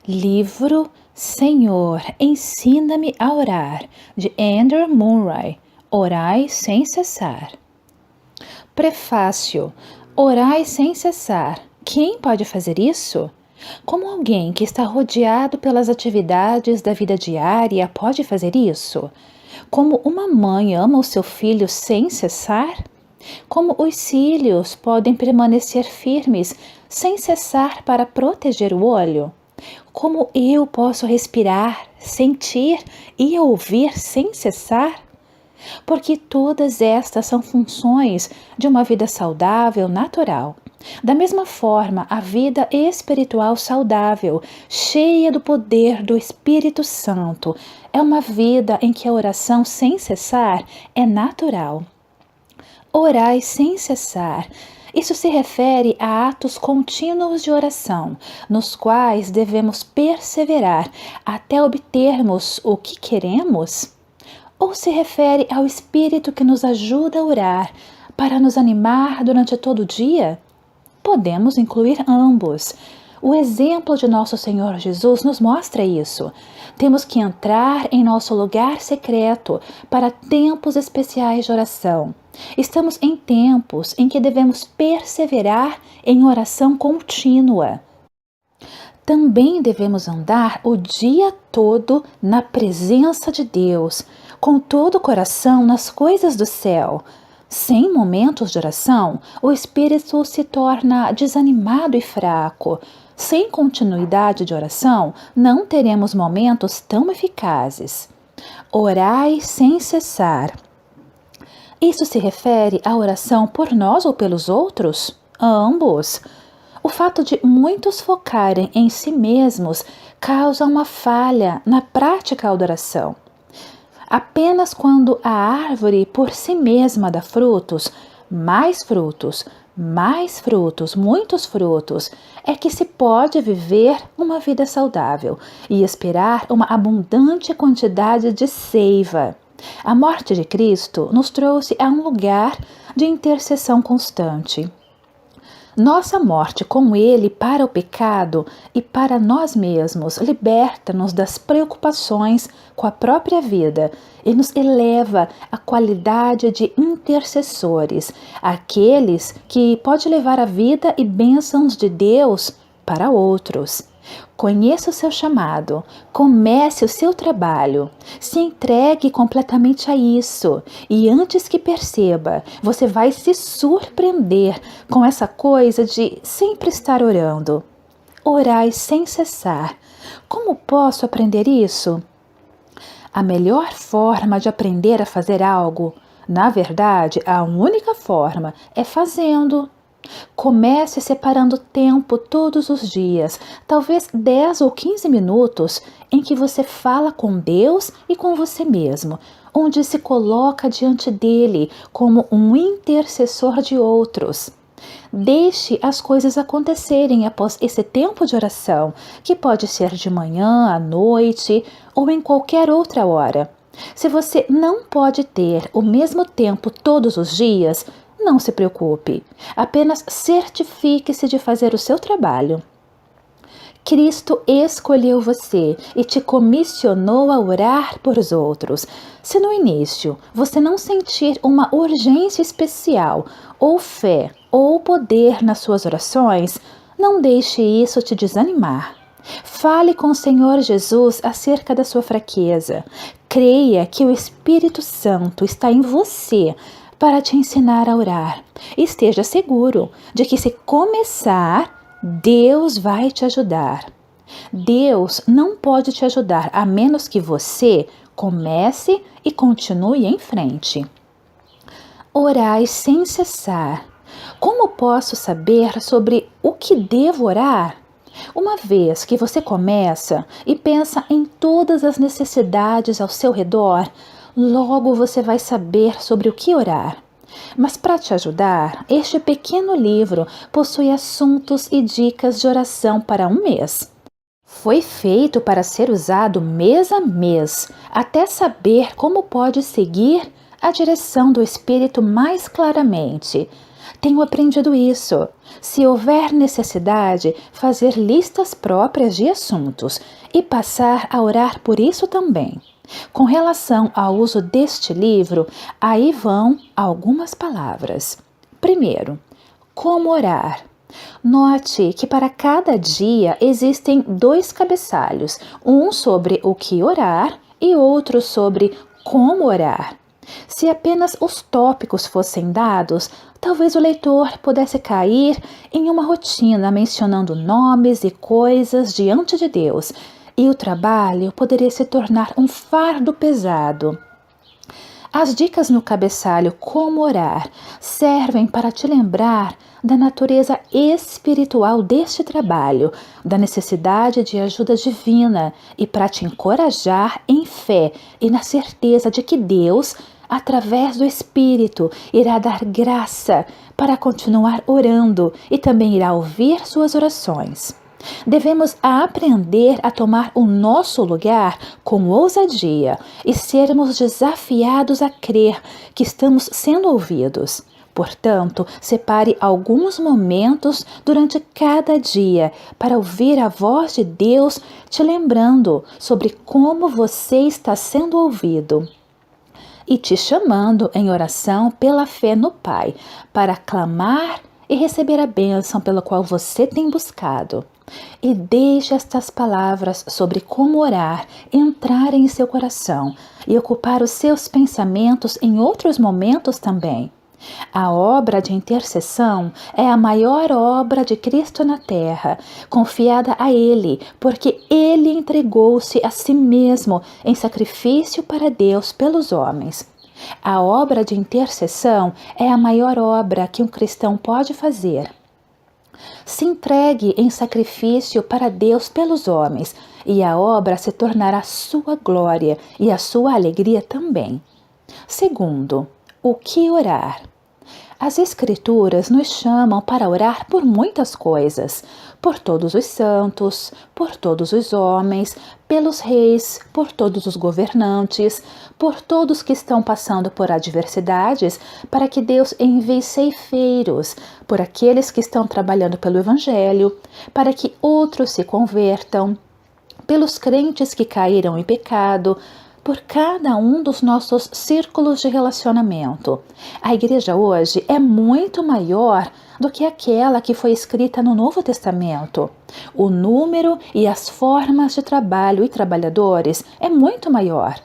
Livro Senhor, ensina-me a orar, de Andrew Murray. Orai sem cessar. Prefácio. Orai sem cessar. Quem pode fazer isso? Como alguém que está rodeado pelas atividades da vida diária pode fazer isso? Como uma mãe ama o seu filho sem cessar? Como os cílios podem permanecer firmes sem cessar para proteger o olho? Como eu posso respirar, sentir e ouvir sem cessar? Porque todas estas são funções de uma vida saudável natural. Da mesma forma, a vida espiritual saudável, cheia do poder do Espírito Santo, é uma vida em que a oração sem cessar é natural. Orai sem cessar. Isso se refere a atos contínuos de oração, nos quais devemos perseverar até obtermos o que queremos? Ou se refere ao Espírito que nos ajuda a orar para nos animar durante todo o dia? Podemos incluir ambos. O exemplo de nosso Senhor Jesus nos mostra isso. Temos que entrar em nosso lugar secreto para tempos especiais de oração. Estamos em tempos em que devemos perseverar em oração contínua. Também devemos andar o dia todo na presença de Deus, com todo o coração nas coisas do céu. Sem momentos de oração, o espírito se torna desanimado e fraco. Sem continuidade de oração, não teremos momentos tão eficazes. Orai sem cessar. Isso se refere à oração por nós ou pelos outros? Ambos. O fato de muitos focarem em si mesmos causa uma falha na prática da oração. Apenas quando a árvore por si mesma dá frutos, muitos frutos, é que se pode viver uma vida saudável e esperar uma abundante quantidade de seiva. A morte de Cristo nos trouxe a um lugar de intercessão constante. Nossa morte com Ele para o pecado e para nós mesmos liberta-nos das preocupações com a própria vida e nos eleva à qualidade de intercessores, aqueles que pode levar a vida e bênçãos de Deus para outros. Conheça o seu chamado, comece o seu trabalho, se entregue completamente a isso e antes que perceba, você vai se surpreender com essa coisa de sempre estar orando. Orai sem cessar. Como posso aprender isso? A melhor forma de aprender a fazer algo, na verdade, a única forma é fazendo. Comece separando tempo todos os dias, talvez 10 ou 15 minutos, em que você fala com Deus e com você mesmo, onde se coloca diante dele como um intercessor de outros. Deixe as coisas acontecerem após esse tempo de oração, que pode ser de manhã, à noite ou em qualquer outra hora. Se você não pode ter o mesmo tempo todos os dias, não se preocupe, apenas certifique-se de fazer o seu trabalho. Cristo escolheu você e te comissionou a orar por os outros. Se no início você não sentir uma urgência especial, ou fé, ou poder nas suas orações, não deixe isso te desanimar. Fale com o Senhor Jesus acerca da sua fraqueza. Creia que o Espírito Santo está em você para te ensinar a orar. Esteja seguro de que se começar, Deus vai te ajudar. Deus não pode te ajudar a menos que você comece e continue em frente. Orai sem cessar. Como posso saber sobre o que devo orar? Uma vez que você começa e pensa em todas as necessidades ao seu redor, logo você vai saber sobre o que orar. Mas para te ajudar, este pequeno livro possui assuntos e dicas de oração para um mês. Foi feito para ser usado mês a mês, até saber como pode seguir a direção do Espírito mais claramente. Tenho aprendido isso. Se houver necessidade, fazer listas próprias de assuntos e passar a orar por isso também. Com relação ao uso deste livro, aí vão algumas palavras. Primeiro, como orar? Note que para cada dia existem 2 cabeçalhos, um sobre o que orar e outro sobre como orar. Se apenas os tópicos fossem dados, talvez o leitor pudesse cair em uma rotina mencionando nomes e coisas diante de Deus, e o trabalho poderia se tornar um fardo pesado. As dicas no cabeçalho Como Orar servem para te lembrar da natureza espiritual deste trabalho, da necessidade de ajuda divina e para te encorajar em fé e na certeza de que Deus, através do Espírito, irá dar graça para continuar orando e também irá ouvir suas orações. Devemos aprender a tomar o nosso lugar com ousadia e sermos desafiados a crer que estamos sendo ouvidos. Portanto, separe alguns momentos durante cada dia para ouvir a voz de Deus te lembrando sobre como você está sendo ouvido e te chamando em oração pela fé no Pai para clamar e receber a bênção pela qual você tem buscado. E deixe estas palavras sobre como orar entrarem em seu coração e ocupar os seus pensamentos em outros momentos também. A obra de intercessão é a maior obra de Cristo na terra, confiada a Ele, porque Ele entregou-se a si mesmo em sacrifício para Deus pelos homens. A obra de intercessão é a maior obra que um cristão pode fazer. Se entregue em sacrifício para Deus pelos homens, e a obra se tornará sua glória e a sua alegria também. Segundo, o que orar? As Escrituras nos chamam para orar por muitas coisas, por todos os santos, por todos os homens, pelos reis, por todos os governantes, por todos que estão passando por adversidades, para que Deus envie ceifeiros, por aqueles que estão trabalhando pelo Evangelho, para que outros se convertam, pelos crentes que caíram em pecado, por cada um dos nossos círculos de relacionamento. A igreja hoje é muito maior do que aquela que foi escrita no Novo Testamento. O número e as formas de trabalho e trabalhadores é muito maior.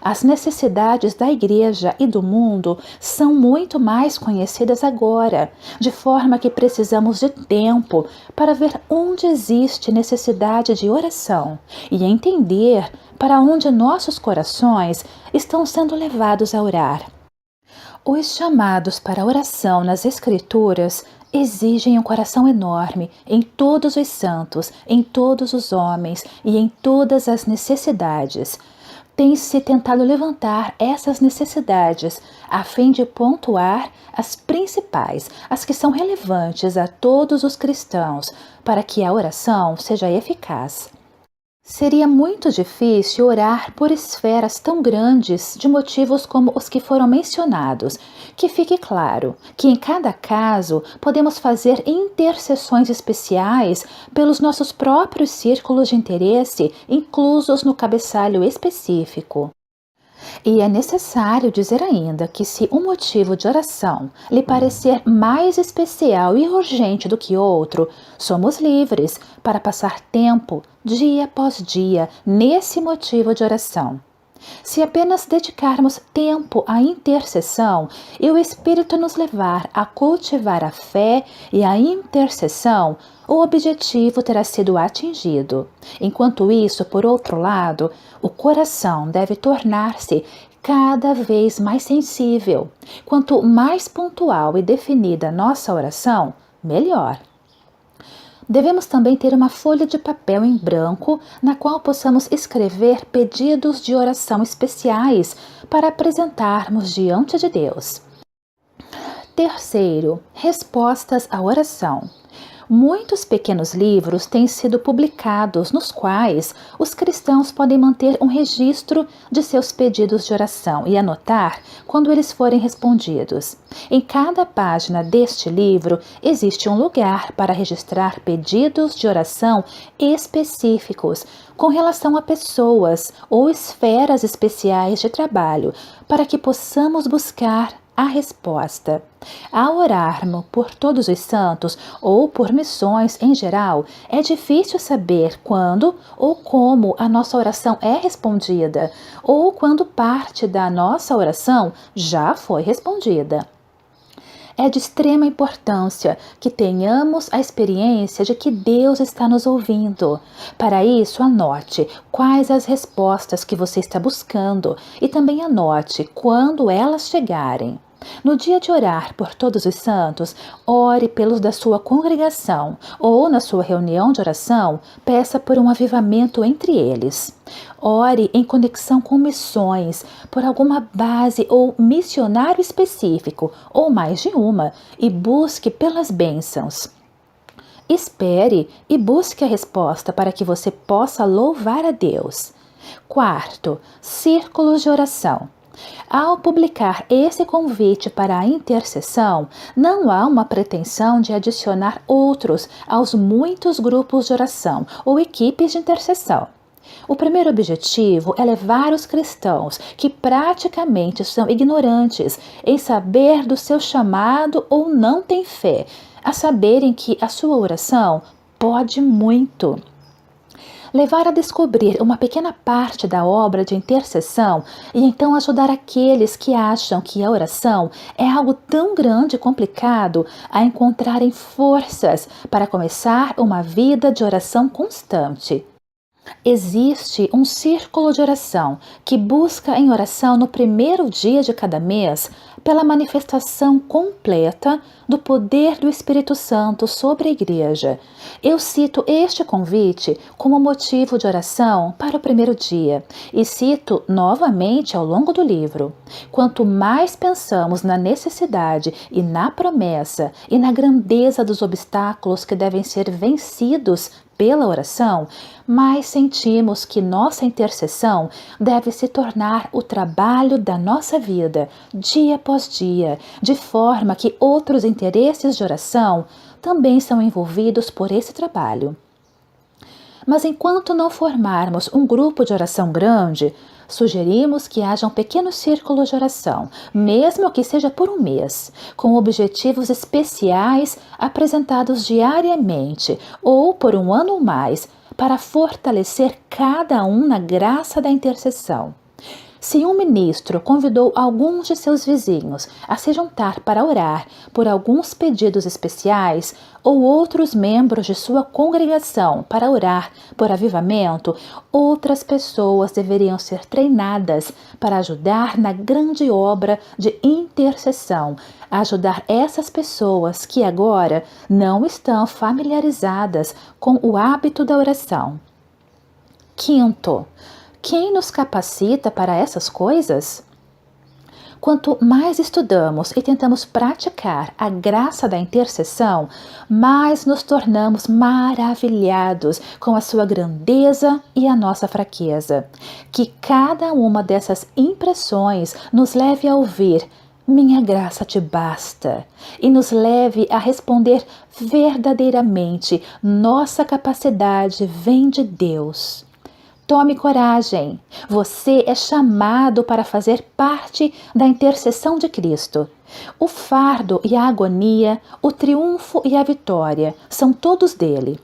As necessidades da igreja e do mundo são muito mais conhecidas agora, de forma que precisamos de tempo para ver onde existe necessidade de oração e entender para onde nossos corações estão sendo levados a orar. Os chamados para oração nas Escrituras exigem um coração enorme em todos os santos, em todos os homens e em todas as necessidades. Tem-se tentado levantar essas necessidades a fim de pontuar as principais, as que são relevantes a todos os cristãos, para que a oração seja eficaz. Seria muito difícil orar por esferas tão grandes de motivos como os que foram mencionados. Que fique claro que em cada caso podemos fazer intercessões especiais pelos nossos próprios círculos de interesse inclusos no cabeçalho específico. E é necessário dizer ainda que se um motivo de oração lhe parecer mais especial e urgente do que outro, somos livres para passar tempo, dia após dia, nesse motivo de oração. Se apenas dedicarmos tempo à intercessão e o Espírito nos levar a cultivar a fé e a intercessão, o objetivo terá sido atingido. Enquanto isso, por outro lado, o coração deve tornar-se cada vez mais sensível. Quanto mais pontual e definida nossa oração, melhor. Devemos também ter uma folha de papel em branco na qual possamos escrever pedidos de oração especiais para apresentarmos diante de Deus. Terceiro, respostas à oração. Muitos pequenos livros têm sido publicados, nos quais os cristãos podem manter um registro de seus pedidos de oração e anotar quando eles forem respondidos. Em cada página deste livro existe um lugar para registrar pedidos de oração específicos com relação a pessoas ou esferas especiais de trabalho, para que possamos buscar a resposta. Ao orarmos por todos os santos ou por missões em geral, é difícil saber quando ou como a nossa oração é respondida, ou quando parte da nossa oração já foi respondida. É de extrema importância que tenhamos a experiência de que Deus está nos ouvindo. Para isso, anote quais as respostas que você está buscando e também anote quando elas chegarem. No dia de orar por todos os santos, ore pelos da sua congregação ou na sua reunião de oração, peça por um avivamento entre eles. Ore em conexão com missões, por alguma base ou missionário específico, ou mais de uma, e busque pelas bênçãos. Espere e busque a resposta para que você possa louvar a Deus. Quarto, círculos de oração. Ao publicar esse convite para a intercessão, não há uma pretensão de adicionar outros aos muitos grupos de oração ou equipes de intercessão. O primeiro objetivo é levar os cristãos, que praticamente são ignorantes em saber do seu chamado ou não têm fé, a saberem que a sua oração pode muito. Levar a descobrir uma pequena parte da obra de intercessão e então ajudar aqueles que acham que a oração é algo tão grande e complicado a encontrarem forças para começar uma vida de oração constante. Existe um círculo de oração que busca em oração no primeiro dia de cada mês pela manifestação completa do poder do Espírito Santo sobre a igreja. Eu cito este convite como motivo de oração para o primeiro dia e cito novamente ao longo do livro. Quanto mais pensamos na necessidade e na promessa e na grandeza dos obstáculos que devem ser vencidos pela oração, mais sentimos que nossa intercessão deve se tornar o trabalho da nossa vida, dia após dia, de forma que outros interesses de oração também são envolvidos por esse trabalho. Mas enquanto não formarmos um grupo de oração grande, sugerimos que hajam pequenos círculos de oração, mesmo que seja por um mês, com objetivos especiais apresentados diariamente ou por um ano ou mais, para fortalecer cada um na graça da intercessão. Se um ministro convidou alguns de seus vizinhos a se juntar para orar por alguns pedidos especiais, ou outros membros de sua congregação para orar por avivamento, outras pessoas deveriam ser treinadas para ajudar na grande obra de intercessão, ajudar essas pessoas que agora não estão familiarizadas com o hábito da oração. Quinto, quem nos capacita para essas coisas? Quanto mais estudamos e tentamos praticar a graça da intercessão, mais nos tornamos maravilhados com a sua grandeza e a nossa fraqueza. Que cada uma dessas impressões nos leve a ouvir: minha graça te basta, e nos leve a responder verdadeiramente: nossa capacidade vem de Deus. Tome coragem, você é chamado para fazer parte da intercessão de Cristo. O fardo e a agonia, o triunfo e a vitória são todos dele.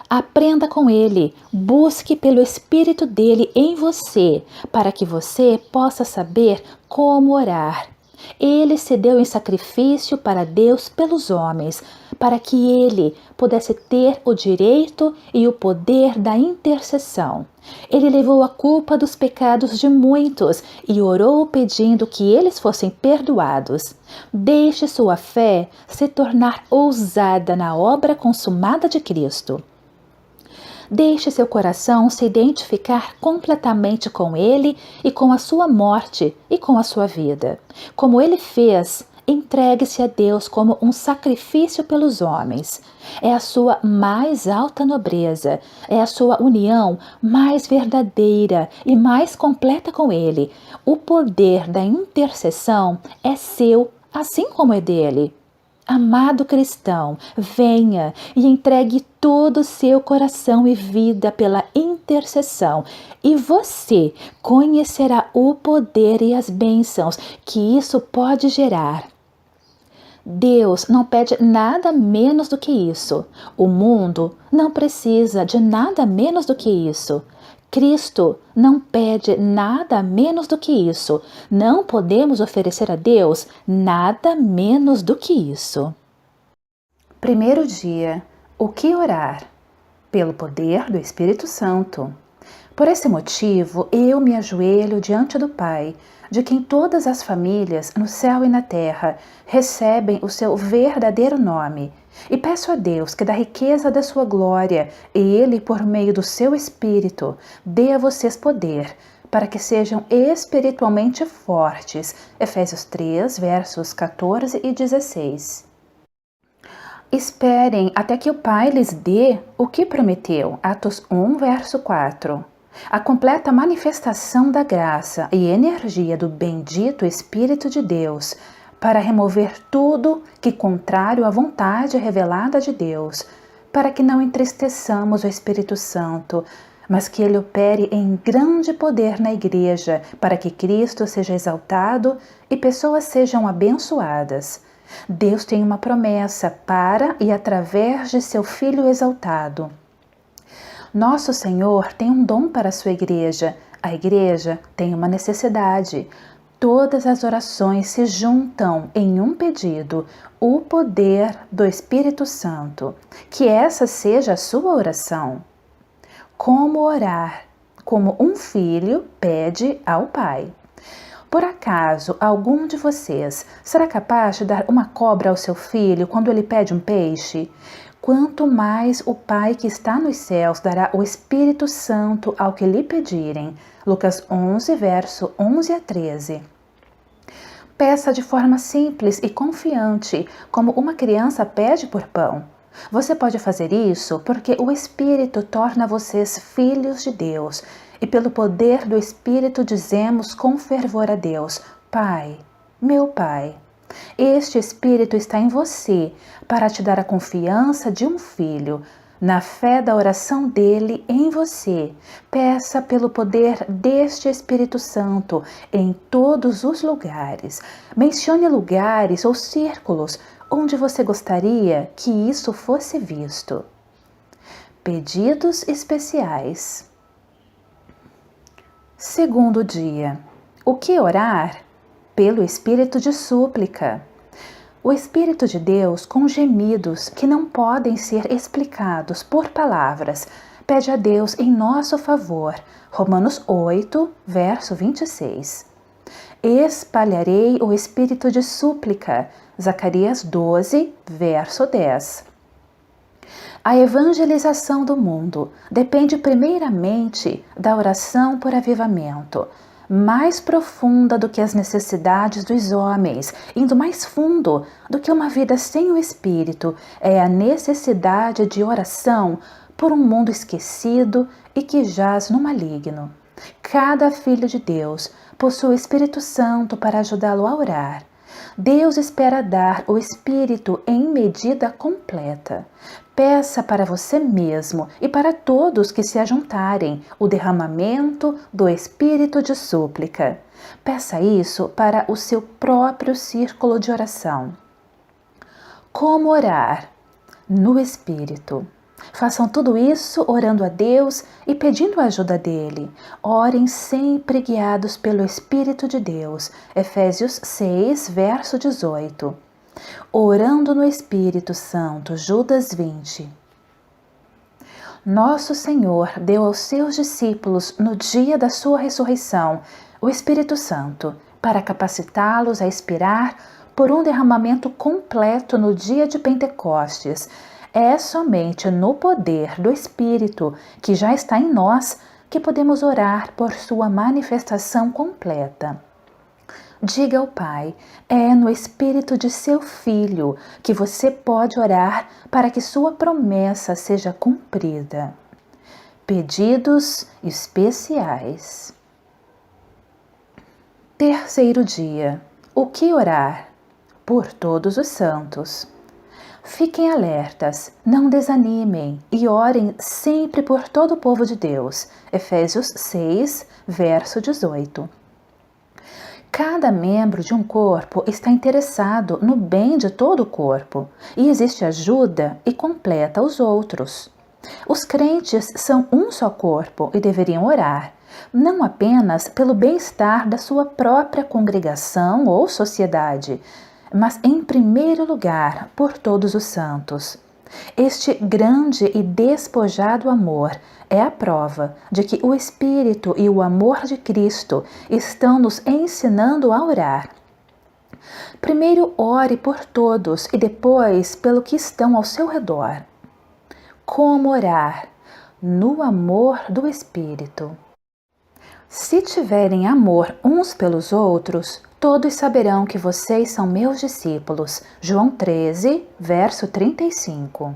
Aprenda com ele, busque pelo Espírito dele em você, para que você possa saber como orar. Ele se deu em sacrifício para Deus pelos homens, para que ele pudesse ter o direito e o poder da intercessão. Ele levou a culpa dos pecados de muitos e orou pedindo que eles fossem perdoados. Deixe sua fé se tornar ousada na obra consumada de Cristo. Deixe seu coração se identificar completamente com ele e com a sua morte e com a sua vida. Como ele fez, Entregue-se a Deus como um sacrifício pelos homens. É a sua mais alta nobreza, é a sua união mais verdadeira e mais completa com Ele. O poder da intercessão é seu, assim como é dele. Amado cristão, venha e entregue todo o seu coração e vida pela intercessão, e você conhecerá o poder e as bênçãos que isso pode gerar. Deus não pede nada menos do que isso. O mundo não precisa de nada menos do que isso. Cristo não pede nada menos do que isso. Não podemos oferecer a Deus nada menos do que isso. Primeiro dia, o que orar? Pelo poder do Espírito Santo. Por esse motivo, eu me ajoelho diante do Pai, de quem todas as famílias no céu e na terra recebem o seu verdadeiro nome, e peço a Deus que da riqueza da sua glória, Ele, por meio do seu Espírito, dê a vocês poder, para que sejam espiritualmente fortes. Efésios 3, versos 14 e 16. Esperem até que o Pai lhes dê o que prometeu. Atos 1, verso 4. A completa manifestação da graça e energia do bendito Espírito de Deus para remover tudo que contrário à vontade revelada de Deus, para que não entristeçamos o Espírito Santo, mas que ele opere em grande poder na igreja, para que Cristo seja exaltado e pessoas sejam abençoadas. Deus tem uma promessa para e através de seu Filho exaltado. Nosso Senhor tem um dom para a sua igreja. A igreja tem uma necessidade. Todas as orações se juntam em um pedido, o poder do Espírito Santo. Que essa seja a sua oração. Como orar? Como um filho pede ao Pai. Por acaso, algum de vocês será capaz de dar uma cobra ao seu filho quando ele pede um peixe? Quanto mais o Pai que está nos céus dará o Espírito Santo ao que lhe pedirem. Lucas 11, verso 11 a 13. Peça de forma simples e confiante, como uma criança pede por pão. Você pode fazer isso porque o Espírito torna vocês filhos de Deus, e pelo poder do Espírito dizemos com fervor a Deus: Pai, meu Pai. Este Espírito está em você para te dar a confiança de um filho. Na fé da oração dele em você, peça pelo poder deste Espírito Santo em todos os lugares. Mencione lugares ou círculos onde você gostaria que isso fosse visto. Pedidos especiais. Segundo dia, o que orar? Pelo espírito de súplica. O Espírito de Deus, com gemidos que não podem ser explicados por palavras, pede a Deus em nosso favor. Romanos 8, verso 26. Espalharei o espírito de súplica. Zacarias 12, verso 10. A evangelização do mundo depende primeiramente da oração por avivamento, mais profunda do que as necessidades dos homens, indo mais fundo do que uma vida sem o Espírito, é a necessidade de oração por um mundo esquecido e que jaz no maligno. Cada filho de Deus possui o Espírito Santo para ajudá-lo a orar. Deus espera dar o Espírito em medida completa. Peça para você mesmo e para todos que se ajuntarem o derramamento do Espírito de súplica. Peça isso para o seu próprio círculo de oração. Como orar? No Espírito. Façam tudo isso orando a Deus e pedindo a ajuda dele. Orem sempre guiados pelo Espírito de Deus. Efésios 6, verso 18. Orando no Espírito Santo. Judas 20. Nosso Senhor deu aos seus discípulos, no dia da sua ressurreição, o Espírito Santo, para capacitá-los a esperar por um derramamento completo no dia de Pentecostes. É somente no poder do Espírito, que já está em nós, que podemos orar por sua manifestação completa. Diga ao Pai, é no espírito de seu Filho que você pode orar para que sua promessa seja cumprida. Pedidos especiais. Terceiro dia. O que orar? Por todos os santos. Fiquem alertas, não desanimem e orem sempre por todo o povo de Deus. Efésios 6, verso 18. Cada membro de um corpo está interessado no bem de todo o corpo e existe ajuda e completa os outros. Os crentes são um só corpo e deveriam orar, não apenas pelo bem-estar da sua própria congregação ou sociedade, mas em primeiro lugar por todos os santos. Este grande e despojado amor é a prova de que o Espírito e o amor de Cristo estão nos ensinando a orar. Primeiro ore por todos e depois pelo que estão ao seu redor. Como orar? No amor do Espírito. Se tiverem amor uns pelos outros, todos saberão que vocês são meus discípulos. João 13, verso 35.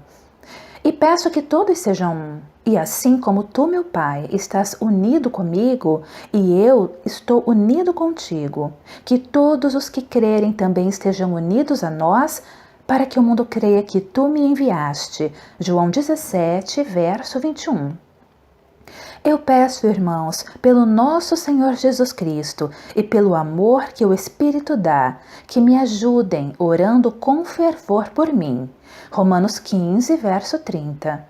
E peço que todos sejam um. E assim como tu, meu Pai, estás unido comigo, e eu estou unido contigo, que todos os que crerem também estejam unidos a nós, para que o mundo creia que tu me enviaste. João 17, verso 21. Eu peço, irmãos, pelo nosso Senhor Jesus Cristo e pelo amor que o Espírito dá, que me ajudem orando com fervor por mim. Romanos 15, verso 30.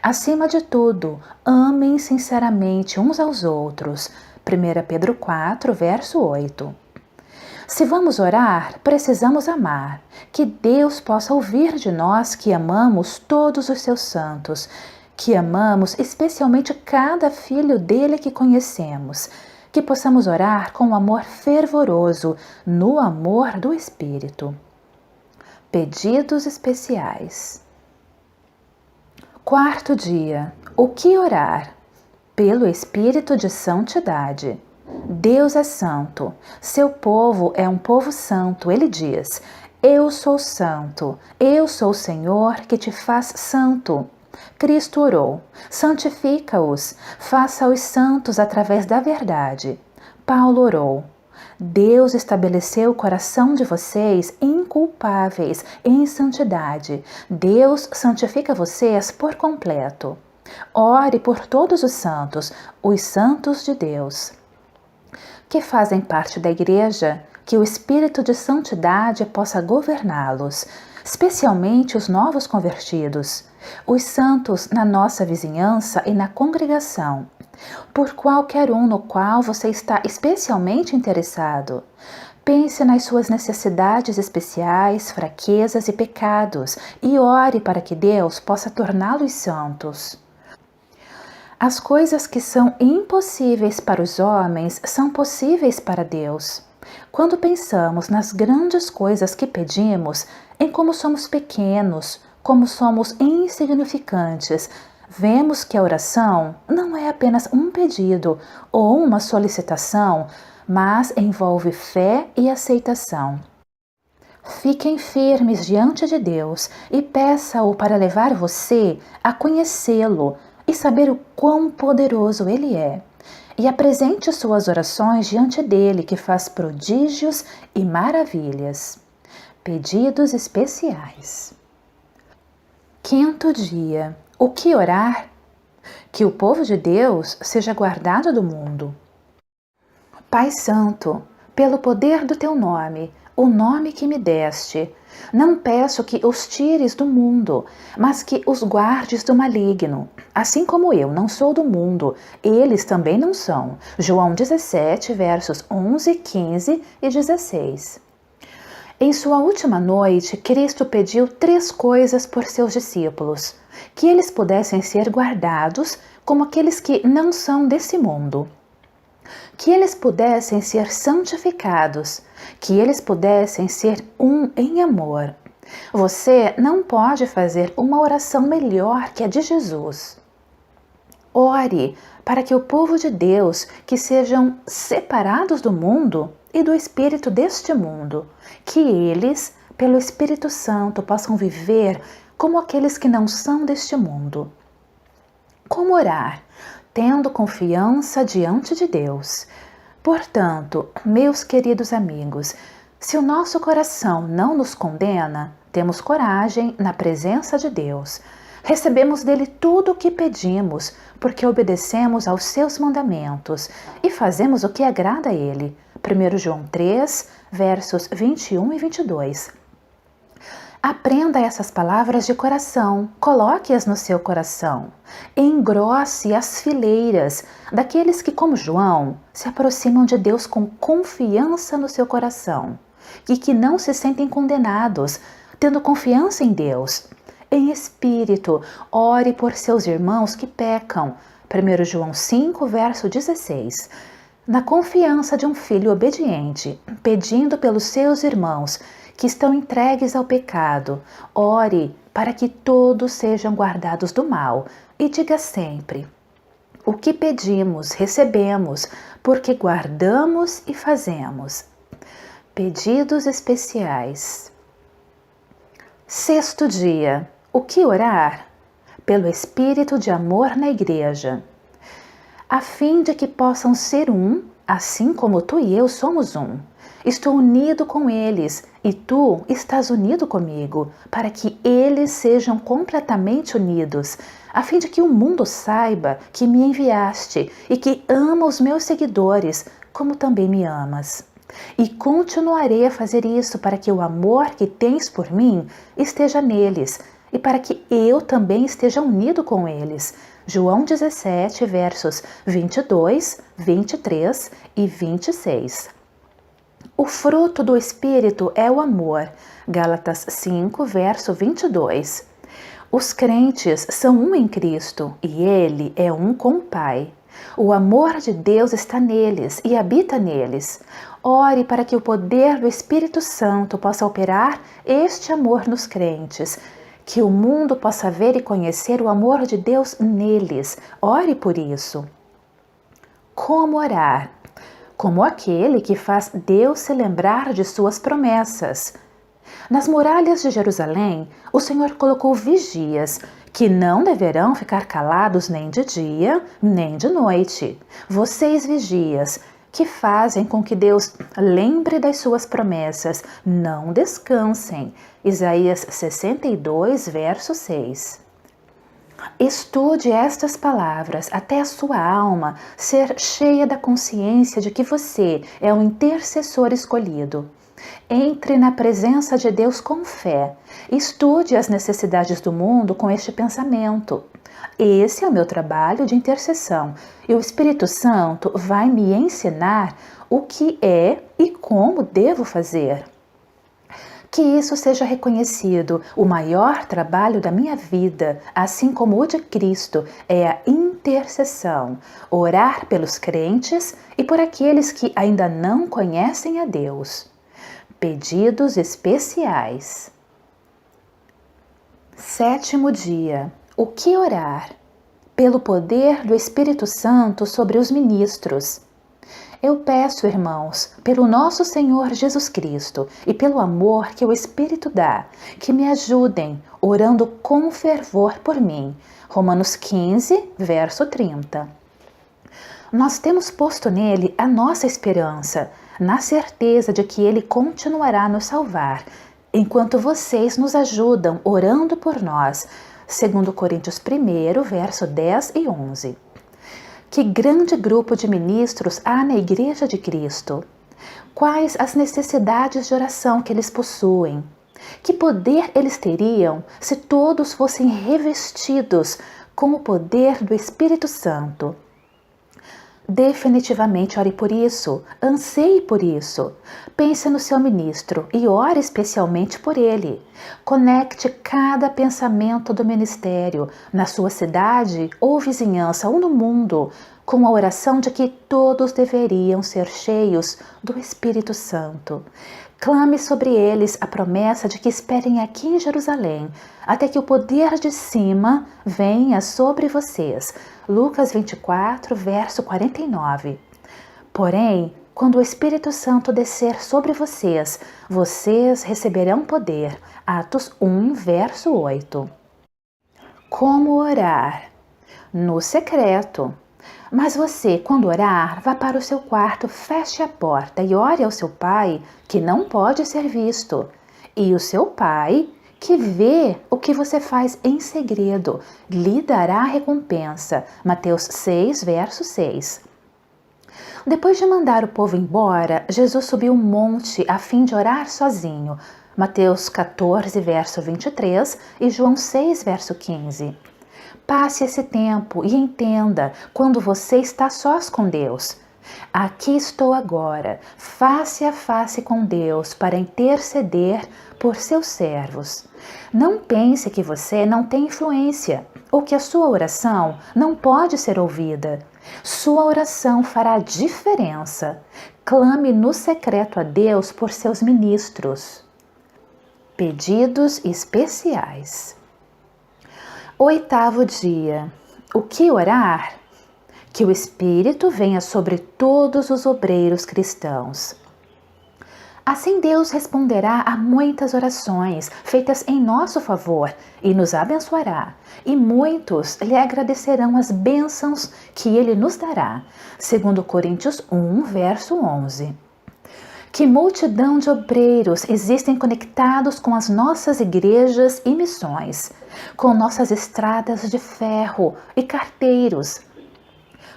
Acima de tudo, amem sinceramente uns aos outros. 1 Pedro 4, verso 8. Se vamos orar, precisamos amar. Que Deus possa ouvir de nós que amamos todos os seus santos, que amamos especialmente cada filho dele que conhecemos, que possamos orar com amor fervoroso, no amor do Espírito. Pedidos especiais. Quarto dia. O que orar? Pelo Espírito de santidade. Deus é santo, seu povo é um povo santo, ele diz: eu sou santo, eu sou o Senhor que te faz santo. Cristo orou: santifica-os, faça-os santos através da verdade. Paulo orou: Deus estabeleceu o coração de vocês inculpáveis em santidade. Deus santifica vocês por completo. Ore por todos os santos de Deus, que fazem parte da igreja, que o Espírito de santidade possa governá-los, especialmente os novos convertidos, os santos na nossa vizinhança e na congregação, por qualquer um no qual você está especialmente interessado. Pense nas suas necessidades especiais, fraquezas e pecados e ore para que Deus possa torná-los santos. As coisas que são impossíveis para os homens são possíveis para Deus. Quando pensamos nas grandes coisas que pedimos, em como somos pequenos, como somos insignificantes, vemos que a oração não é apenas um pedido ou uma solicitação, mas envolve fé e aceitação. Fiquem firmes diante de Deus e peça-o para levar você a conhecê-lo e saber o quão poderoso Ele é. E apresente suas orações diante dele, que faz prodígios e maravilhas. Pedidos especiais. Quinto dia. O que orar? Que o povo de Deus seja guardado do mundo. Pai Santo, pelo poder do teu nome, o nome que me deste, não peço que os tires do mundo, mas que os guardes do maligno. Assim como eu não sou do mundo, eles também não são. João 17, versos 11, 15 e 16. Em sua última noite, Cristo pediu 3 coisas por seus discípulos: que eles pudessem ser guardados como aqueles que não são desse mundo, que eles pudessem ser santificados, que eles pudessem ser um em amor. Você não pode fazer uma oração melhor que a de Jesus. Ore para que o povo de Deus, que sejam separados do mundo e do espírito deste mundo, que eles, pelo Espírito Santo, possam viver como aqueles que não são deste mundo. Como orar? Tendo confiança diante de Deus. Portanto, meus queridos amigos, se o nosso coração não nos condena, temos coragem na presença de Deus. Recebemos dele tudo o que pedimos, porque obedecemos aos seus mandamentos e fazemos o que agrada a ele. 1 João 3, versos 21 e 22. Aprenda essas palavras de coração, coloque-as no seu coração. Engrosse as fileiras daqueles que, como João, se aproximam de Deus com confiança no seu coração e que não se sentem condenados, tendo confiança em Deus. Em espírito, ore por seus irmãos que pecam. 1 João 5, verso 16. Na confiança de um filho obediente, pedindo pelos seus irmãos que estão entregues ao pecado, ore para que todos sejam guardados do mal e diga sempre: o que pedimos, recebemos, porque guardamos e fazemos. Pedidos especiais. Sexto dia. O que orar? Pelo espírito de amor na igreja, a fim de que possam ser um, assim como tu e eu somos um. Estou unido com eles e tu estás unido comigo, para que eles sejam completamente unidos, a fim de que o mundo saiba que me enviaste e que ama os meus seguidores, como também me amas. E continuarei a fazer isso para que o amor que tens por mim esteja neles e para que eu também esteja unido com eles. João 17, versos 22, 23 e 26. O fruto do Espírito é o amor. Gálatas 5, verso 22. Os crentes são um em Cristo e Ele é um com o Pai. O amor de Deus está neles e habita neles. Ore para que o poder do Espírito Santo possa operar este amor nos crentes, que o mundo possa ver e conhecer o amor de Deus neles. Ore por isso. Como orar? Como aquele que faz Deus se lembrar de suas promessas. Nas muralhas de Jerusalém, o Senhor colocou vigias, que não deverão ficar calados nem de dia, nem de noite. Vocês, vigias, que fazem com que Deus lembre das suas promessas, não descansem. Isaías 62, verso 6. Estude estas palavras até a sua alma ser cheia da consciência de que você é um intercessor escolhido. Entre na presença de Deus com fé. Estude as necessidades do mundo com este pensamento. Esse é o meu trabalho de intercessão e o Espírito Santo vai me ensinar o que é e como devo fazer. Que isso seja reconhecido. O maior trabalho da minha vida, assim como o de Cristo, é a intercessão. Orar pelos crentes e por aqueles que ainda não conhecem a Deus. Pedidos especiais. Sétimo dia. O que orar? Pelo poder do Espírito Santo sobre os ministros. Eu peço, irmãos, pelo nosso Senhor Jesus Cristo e pelo amor que o Espírito dá, que me ajudem, orando com fervor por mim. Romanos 15, verso 30. Nós temos posto nele a nossa esperança, na certeza de que ele continuará a nos salvar, enquanto vocês nos ajudam orando por nós. 2 Coríntios 1, verso 10 e 11. Que grande grupo de ministros há na Igreja de Cristo! Quais as necessidades de oração que eles possuem? Que poder eles teriam se todos fossem revestidos com o poder do Espírito Santo? Definitivamente ore por isso, anseie por isso. Pense no seu ministro e ore especialmente por ele. Conecte cada pensamento do ministério, na sua cidade ou vizinhança ou no mundo, com a oração de que todos deveriam ser cheios do Espírito Santo. Clame sobre eles a promessa de que esperem aqui em Jerusalém, até que o poder de cima venha sobre vocês. Lucas 24, verso 49. Porém, quando o Espírito Santo descer sobre vocês, vocês receberão poder. Atos 1, verso 8. Como orar? No secreto. Mas você, quando orar, vá para o seu quarto, feche a porta e ore ao seu pai, que não pode ser visto. E o seu pai, que vê o que você faz em segredo, lhe dará recompensa. Mateus 6, verso 6. Depois de mandar o povo embora, Jesus subiu um monte a fim de orar sozinho. Mateus 14, verso 23 e João 6, verso 15. Passe esse tempo e entenda quando você está sós com Deus. Aqui estou agora, face a face com Deus, para interceder por seus servos. Não pense que você não tem influência ou que a sua oração não pode ser ouvida. Sua oração fará diferença. Clame no secreto a Deus por seus ministros. Pedidos especiais. 8º dia. O que orar? Que o Espírito venha sobre todos os obreiros cristãos. Assim Deus responderá a muitas orações feitas em nosso favor e nos abençoará, e muitos lhe agradecerão as bênçãos que ele nos dará. Segundo Coríntios 1, verso 11. Que multidão de obreiros existem conectados com as nossas igrejas e missões, com nossas estradas de ferro e carteiros,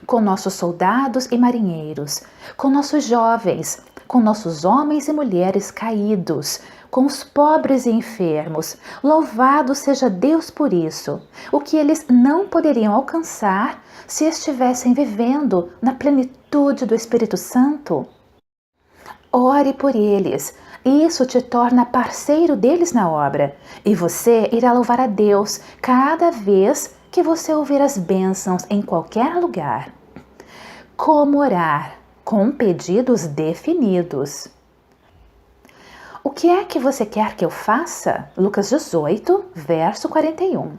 com nossos soldados e marinheiros, com nossos jovens, com nossos homens e mulheres caídos, com os pobres e enfermos. Louvado seja Deus por isso, o que eles não poderiam alcançar se estivessem vivendo na plenitude do Espírito Santo. Ore por eles, isso te torna parceiro deles na obra, e você irá louvar a Deus cada vez que você ouvir as bênçãos em qualquer lugar. Como orar? Com pedidos definidos. O que é que você quer que eu faça? Lucas 18, verso 41.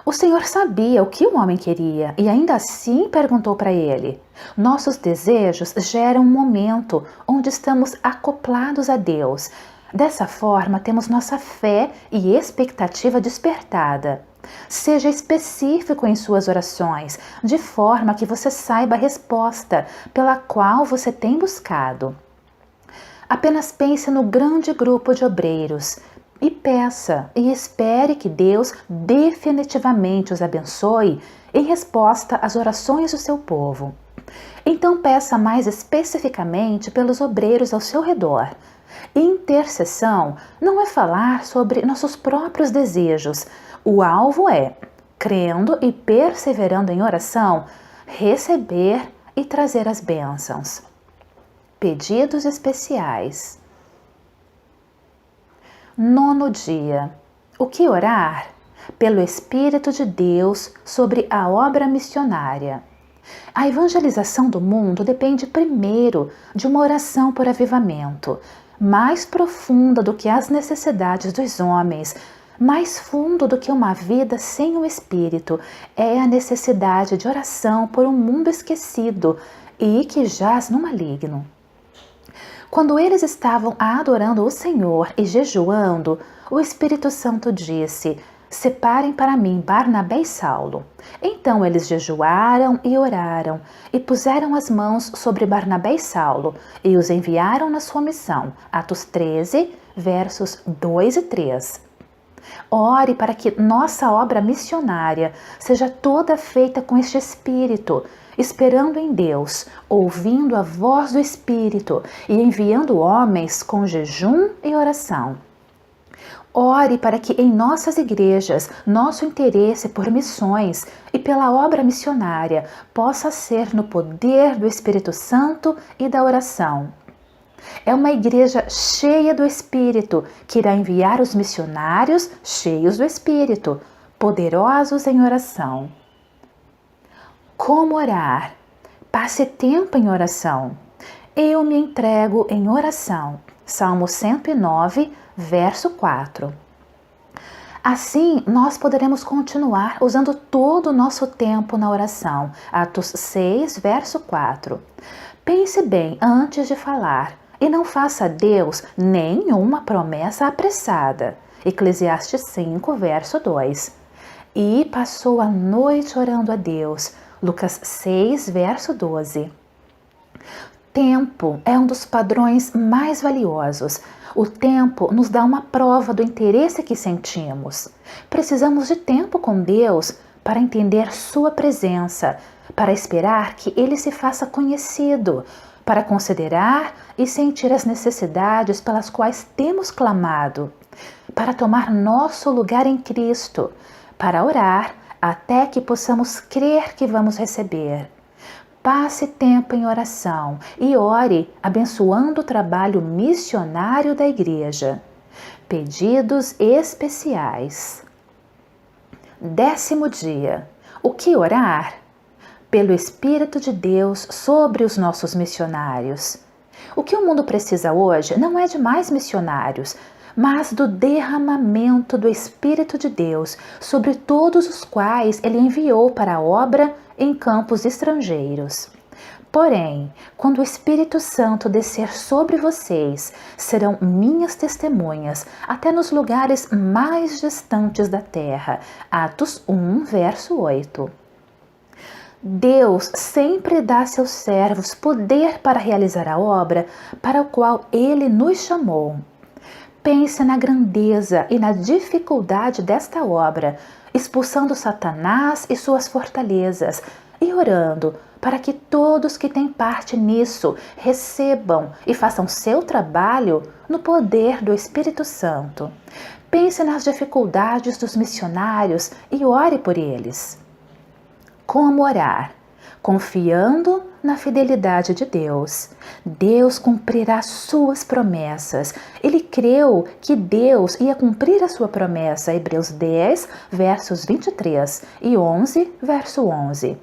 O Senhor sabia o que o homem queria e ainda assim perguntou para ele. Nossos desejos geram um momento onde estamos acoplados a Deus. Dessa forma, temos nossa fé e expectativa despertada. Seja específico em suas orações, de forma que você saiba a resposta pela qual você tem buscado. Apenas pense no grande grupo de obreiros e peça e espere que Deus definitivamente os abençoe em resposta às orações do seu povo. Então peça mais especificamente pelos obreiros ao seu redor. Intercessão não é falar sobre nossos próprios desejos. O alvo é, crendo e perseverando em oração, receber e trazer as bênçãos. Pedidos especiais. 9º dia. O que orar? Pelo Espírito de Deus sobre a obra missionária. A evangelização do mundo depende primeiro de uma oração por avivamento, mais profunda do que as necessidades dos homens, mais fundo do que uma vida sem o Espírito, é a necessidade de oração por um mundo esquecido e que jaz no maligno. Quando eles estavam adorando o Senhor e jejuando, o Espírito Santo disse: separem para mim Barnabé e Saulo. Então eles jejuaram e oraram, e puseram as mãos sobre Barnabé e Saulo, e os enviaram na sua missão. Atos 13, versos 2 e 3. Ore para que nossa obra missionária seja toda feita com este espírito, esperando em Deus, ouvindo a voz do Espírito e enviando homens com jejum e oração. Ore para que em nossas igrejas nosso interesse por missões e pela obra missionária possa ser no poder do Espírito Santo e da oração. É uma igreja cheia do Espírito que irá enviar os missionários cheios do Espírito, poderosos em oração. Como orar? Passe tempo em oração. Eu me entrego em oração. Salmo 109, verso 4. Assim, nós poderemos continuar usando todo o nosso tempo na oração. Atos 6, verso 4. Pense bem antes de falar e não faça a Deus nenhuma promessa apressada. Eclesiastes 5, verso 2. E passou a noite orando a Deus. Lucas 6, verso 12. Tempo é um dos padrões mais valiosos. O tempo nos dá uma prova do interesse que sentimos. Precisamos de tempo com Deus para entender sua presença, para esperar que Ele se faça conhecido, para considerar e sentir as necessidades pelas quais temos clamado, para tomar nosso lugar em Cristo, para orar até que possamos crer que vamos receber. Passe tempo em oração e ore abençoando o trabalho missionário da igreja. Pedidos especiais. 10º dia. O que orar? Pelo Espírito de Deus sobre os nossos missionários. O que o mundo precisa hoje não é de mais missionários, mas do derramamento do Espírito de Deus sobre todos os quais Ele enviou para a obra em campos estrangeiros. Porém, quando o Espírito Santo descer sobre vocês, serão minhas testemunhas até nos lugares mais distantes da terra. Atos 1, verso 8. Deus sempre dá a seus servos poder para realizar a obra para a qual Ele nos chamou. Pense na grandeza e na dificuldade desta obra, expulsando Satanás e suas fortalezas e orando para que todos que têm parte nisso recebam e façam seu trabalho no poder do Espírito Santo. Pense nas dificuldades dos missionários e ore por eles. Como orar? Confiando na fidelidade de Deus. Deus cumprirá suas promessas. Ele creu que Deus ia cumprir a sua promessa. Hebreus 10, versos 23 e 11, verso 11.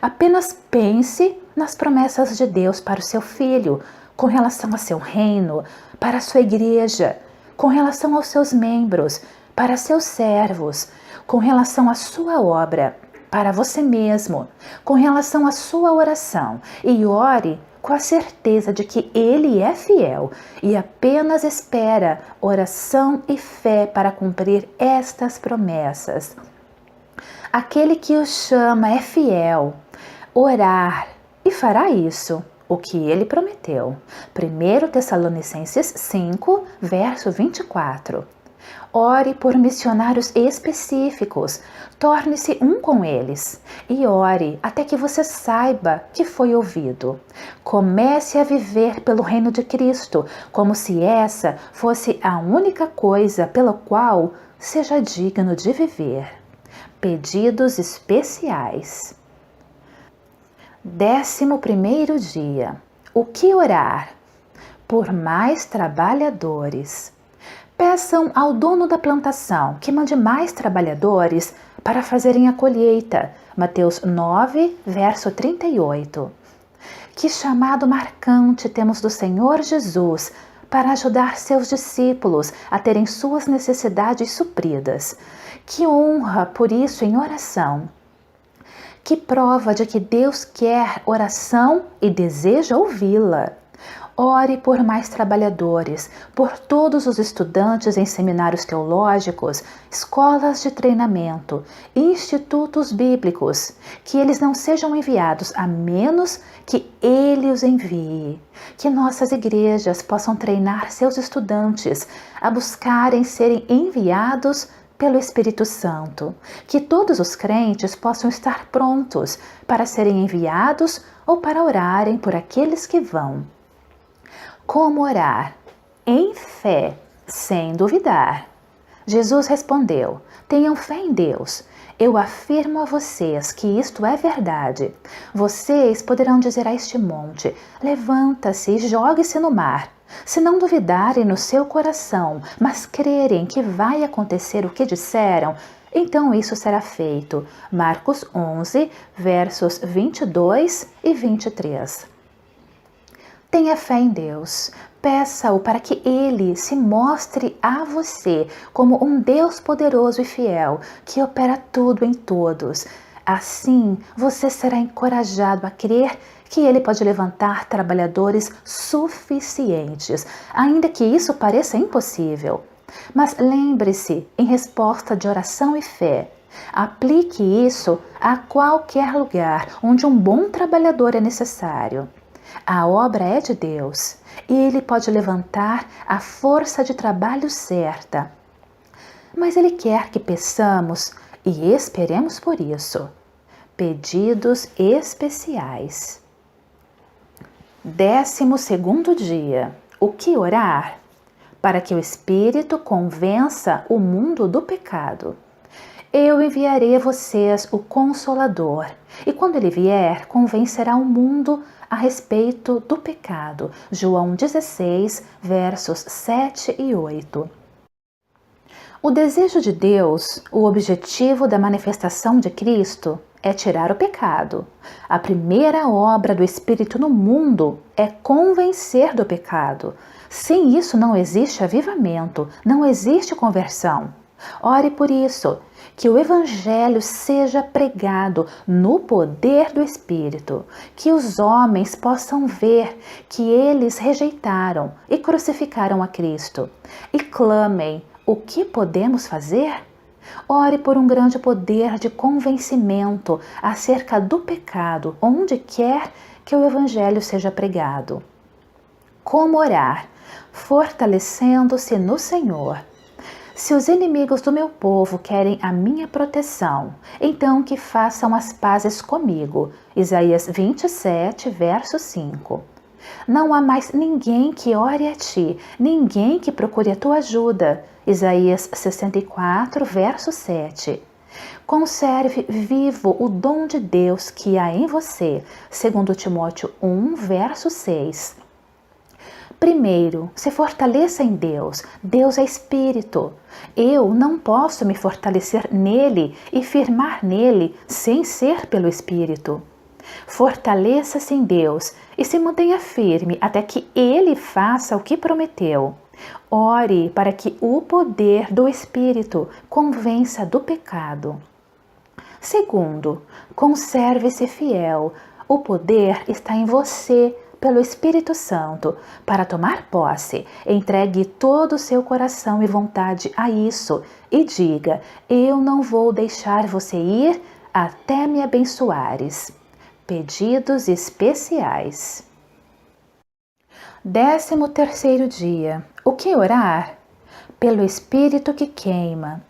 Apenas pense nas promessas de Deus para o seu filho, com relação ao seu reino, para a sua igreja, com relação aos seus membros, para seus servos, com relação à sua obra, para você mesmo, com relação à sua oração, e ore com a certeza de que Ele é fiel e apenas espera oração e fé para cumprir estas promessas. Aquele que o chama é fiel, orar e fará isso, o que Ele prometeu. 1 Tessalonicenses 5, verso 24. Ore por missionários específicos, torne-se um com eles e ore até que você saiba que foi ouvido. Comece a viver pelo reino de Cristo, como se essa fosse a única coisa pela qual seja digno de viver. Pedidos especiais. 11º dia. O que orar? Por mais trabalhadores. Peçam ao dono da plantação que mande mais trabalhadores para fazerem a colheita. Mateus 9, verso 38. Que chamado marcante temos do Senhor Jesus para ajudar seus discípulos a terem suas necessidades supridas. Que honra por isso em oração. Que prova de que Deus quer oração e deseja ouvi-la. Ore por mais trabalhadores, por todos os estudantes em seminários teológicos, escolas de treinamento, institutos bíblicos, que eles não sejam enviados a menos que Ele os envie. Que nossas igrejas possam treinar seus estudantes a buscarem serem enviados pelo Espírito Santo. Que todos os crentes possam estar prontos para serem enviados ou para orarem por aqueles que vão. Como orar? Em fé, sem duvidar. Jesus respondeu: tenham fé em Deus. Eu afirmo a vocês que isto é verdade. Vocês poderão dizer a este monte: levanta-se e jogue-se no mar. Se não duvidarem no seu coração, mas crerem que vai acontecer o que disseram, então isso será feito. Marcos 11, versos 22 e 23. Tenha fé em Deus. Peça-o para que ele se mostre a você como um Deus poderoso e fiel, que opera tudo em todos. Assim, você será encorajado a crer que ele pode levantar trabalhadores suficientes, ainda que isso pareça impossível. Mas lembre-se, em resposta de oração e fé, aplique isso a qualquer lugar onde um bom trabalhador é necessário. A obra é de Deus e Ele pode levantar a força de trabalho certa. Mas Ele quer que peçamos e esperemos por isso. Pedidos especiais. 12º dia. O que orar? Para que o Espírito convença o mundo do pecado. Eu enviarei a vocês o Consolador, e quando ele vier, convencerá o mundo a respeito do pecado. João 16, versos 7 e 8. O desejo de Deus, o objetivo da manifestação de Cristo, é tirar o pecado. A primeira obra do Espírito no mundo é convencer do pecado. Sem isso não existe avivamento, não existe conversão. Ore por isso, que o Evangelho seja pregado no poder do Espírito, que os homens possam ver que eles rejeitaram e crucificaram a Cristo, e clamem: o que podemos fazer? Ore por um grande poder de convencimento acerca do pecado, onde quer que o Evangelho seja pregado. Como orar? Fortalecendo-se no Senhor. Se os inimigos do meu povo querem a minha proteção, então que façam as pazes comigo. Isaías 27, verso 5. Não há mais ninguém que ore a ti, ninguém que procure a tua ajuda. Isaías 64, verso 7. Conserve vivo o dom de Deus que há em você. 2 Timóteo 1, verso 6. Primeiro, se fortaleça em Deus. Deus é Espírito. Eu não posso me fortalecer nele e firmar nele sem ser pelo Espírito. Fortaleça-se em Deus e se mantenha firme até que Ele faça o que prometeu. Ore para que o poder do Espírito convença do pecado. Segundo, conserve-se fiel. O poder está em você pelo Espírito Santo. Para tomar posse, entregue todo o seu coração e vontade a isso e diga: eu não vou deixar você ir até me abençoares. Pedidos especiais. 13º dia. O que orar? Pelo Espírito que queima.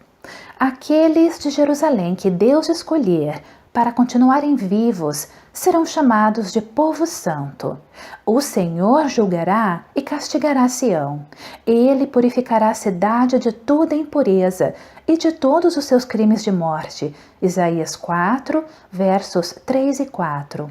Aqueles de Jerusalém que Deus escolher para continuarem vivos serão chamados de povo santo. O Senhor julgará e castigará Sião. Ele purificará a cidade de toda impureza e de todos os seus crimes de morte. Isaías 4, versos 3 e 4.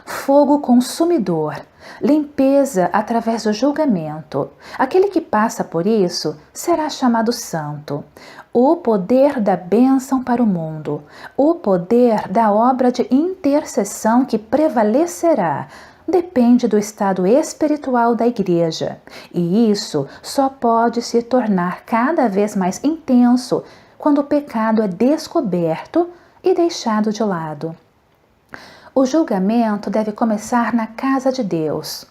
Fogo consumidor, limpeza através do julgamento. Aquele que passa por isso será chamado santo. O poder da bênção para o mundo, o poder da obra de intercessão que prevalecerá, depende do estado espiritual da igreja. E isso só pode se tornar cada vez mais intenso quando o pecado é descoberto e deixado de lado. O julgamento deve começar na casa de Deus.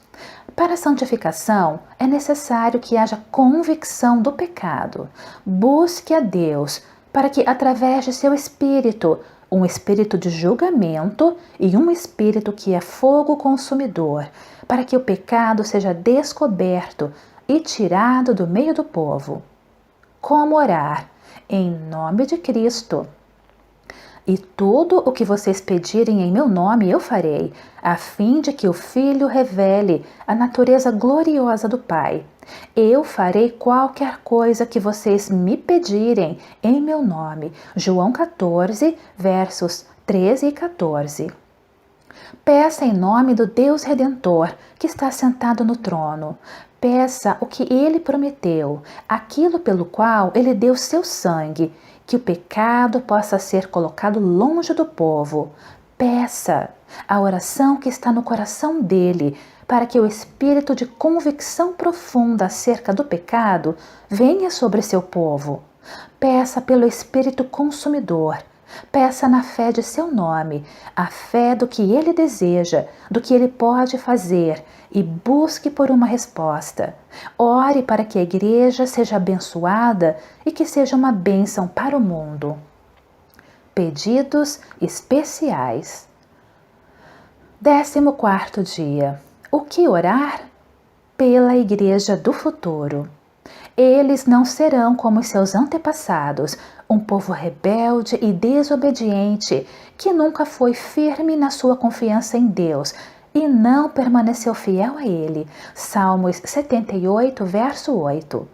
Para a santificação, é necessário que haja convicção do pecado. Busque a Deus para que, através de seu Espírito, um espírito de julgamento e um espírito que é fogo consumidor, para que o pecado seja descoberto e tirado do meio do povo. Como orar? Em nome de Cristo. E tudo o que vocês pedirem em meu nome eu farei, a fim de que o Filho revele a natureza gloriosa do Pai. Eu farei qualquer coisa que vocês me pedirem em meu nome. João 14, versos 13 e 14. Peça em nome do Deus Redentor, que está sentado no trono. Peça o que Ele prometeu, aquilo pelo qual Ele deu seu sangue, que o pecado possa ser colocado longe do povo. Peça a oração que está no coração dele, para que o espírito de convicção profunda acerca do pecado venha sobre seu povo. Peça pelo Espírito Consumidor. Peça na fé de seu nome, a fé do que ele deseja, do que ele pode fazer, e busque por uma resposta. Ore para que a igreja seja abençoada e que seja uma bênção para o mundo. Pedidos especiais. 14º dia. O que orar? Pela igreja do futuro. Eles não serão como os seus antepassados, um povo rebelde e desobediente, que nunca foi firme na sua confiança em Deus e não permaneceu fiel a Ele. Salmos 78, verso 8.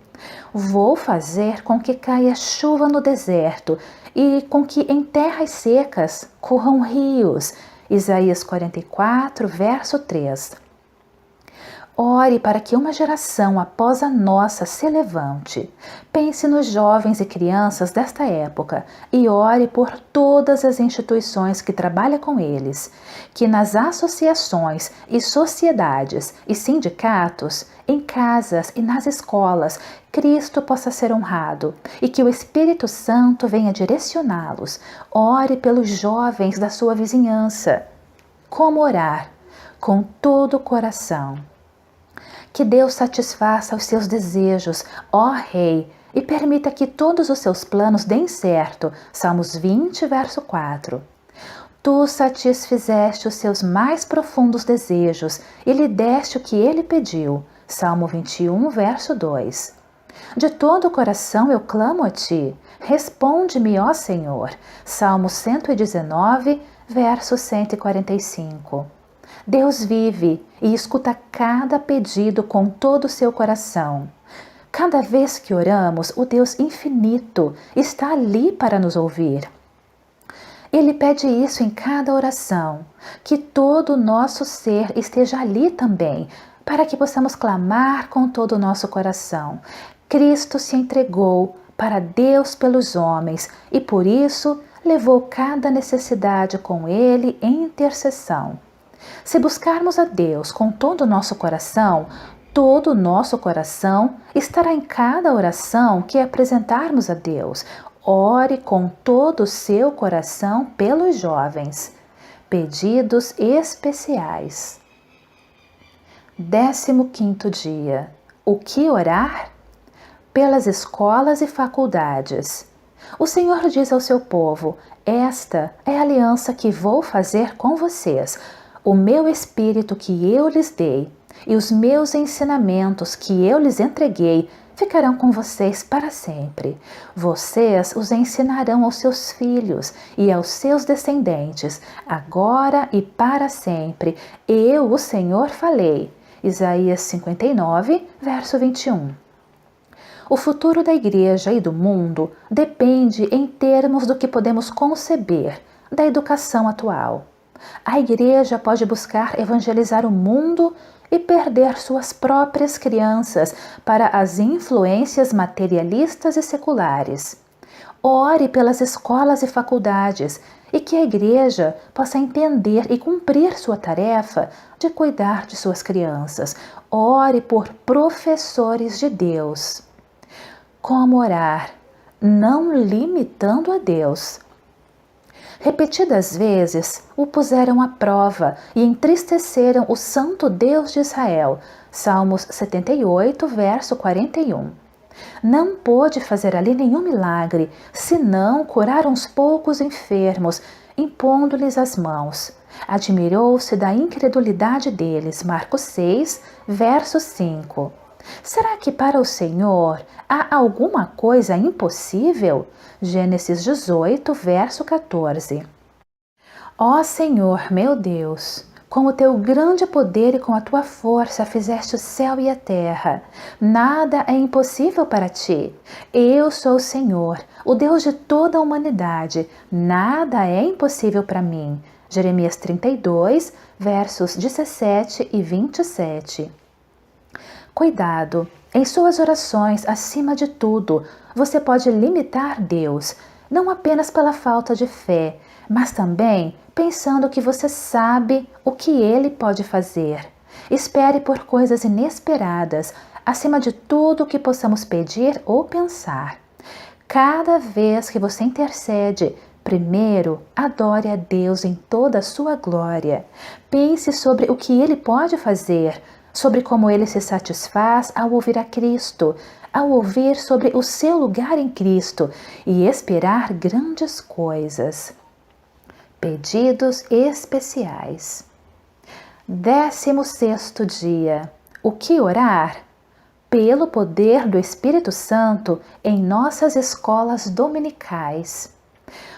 Vou fazer com que caia chuva no deserto e com que em terras secas corram rios. Isaías 44, verso 3. Ore para que uma geração após a nossa se levante. Pense nos jovens e crianças desta época e ore por todas as instituições que trabalham com eles. Que nas associações e sociedades e sindicatos, em casas e nas escolas, Cristo possa ser honrado e que o Espírito Santo venha direcioná-los. Ore pelos jovens da sua vizinhança. Como orar? Com todo o coração. Que Deus satisfaça os seus desejos, ó Rei, e permita que todos os seus planos deem certo. Salmos 20, verso 4. Tu satisfizeste os seus mais profundos desejos e lhe deste o que ele pediu. Salmo 21, verso 2. De todo o coração eu clamo a ti. Responde-me, ó Senhor. Salmo 119, verso 145. Deus vive e escuta cada pedido com todo o seu coração. Cada vez que oramos, o Deus infinito está ali para nos ouvir. Ele pede isso em cada oração, que todo o nosso ser esteja ali também, para que possamos clamar com todo o nosso coração. Cristo se entregou para Deus pelos homens e por isso levou cada necessidade com ele em intercessão. Se buscarmos a Deus com todo o nosso coração estará em cada oração que apresentarmos a Deus. Ore com todo o seu coração pelos jovens. Pedidos especiais. 15º dia. O que orar? Pelas escolas e faculdades. O Senhor diz ao seu povo: esta é a aliança que vou fazer com vocês. O meu Espírito que eu lhes dei e os meus ensinamentos que eu lhes entreguei ficarão com vocês para sempre. Vocês os ensinarão aos seus filhos e aos seus descendentes, agora e para sempre. Eu, o Senhor, falei. Isaías 59, verso 21. O futuro da igreja e do mundo depende em termos do que podemos conceber da educação atual. A igreja pode buscar evangelizar o mundo e perder suas próprias crianças para as influências materialistas e seculares. Ore pelas escolas e faculdades e que a igreja possa entender e cumprir sua tarefa de cuidar de suas crianças. Ore por professores de Deus. Como orar? Não limitando a Deus. Repetidas vezes o puseram à prova e entristeceram o santo Deus de Israel. Salmos 78, verso 41. Não pôde fazer ali nenhum milagre, senão curar uns poucos enfermos, impondo-lhes as mãos. Admirou-se da incredulidade deles. Marcos 6, verso 5. Será que para o Senhor há alguma coisa impossível? Gênesis 18, verso 14. Ó Senhor, meu Deus, com o teu grande poder e com a tua força fizeste o céu e a terra. Nada é impossível para ti. Eu sou o Senhor, o Deus de toda a humanidade. Nada é impossível para mim. Jeremias 32, versos 17 e 27. Cuidado, em suas orações, acima de tudo, você pode limitar Deus, não apenas pela falta de fé, mas também pensando que você sabe o que Ele pode fazer. Espere por coisas inesperadas, acima de tudo o que possamos pedir ou pensar. Cada vez que você intercede, primeiro, adore a Deus em toda a sua glória. Pense sobre o que Ele pode fazer, sobre como Ele se satisfaz ao ouvir a Cristo, ao ouvir sobre o seu lugar em Cristo e esperar grandes coisas. Pedidos especiais. 16º dia. O que orar? Pelo poder do Espírito Santo em nossas escolas dominicais.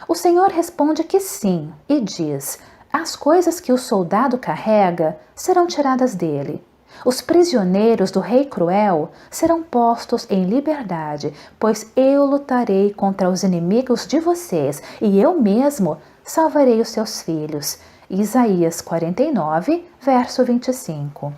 O Senhor responde que sim e diz: as coisas que o soldado carrega serão tiradas dele. Os prisioneiros do rei cruel serão postos em liberdade, pois eu lutarei contra os inimigos de vocês e eu mesmo salvarei os seus filhos. Isaías 49, verso 25.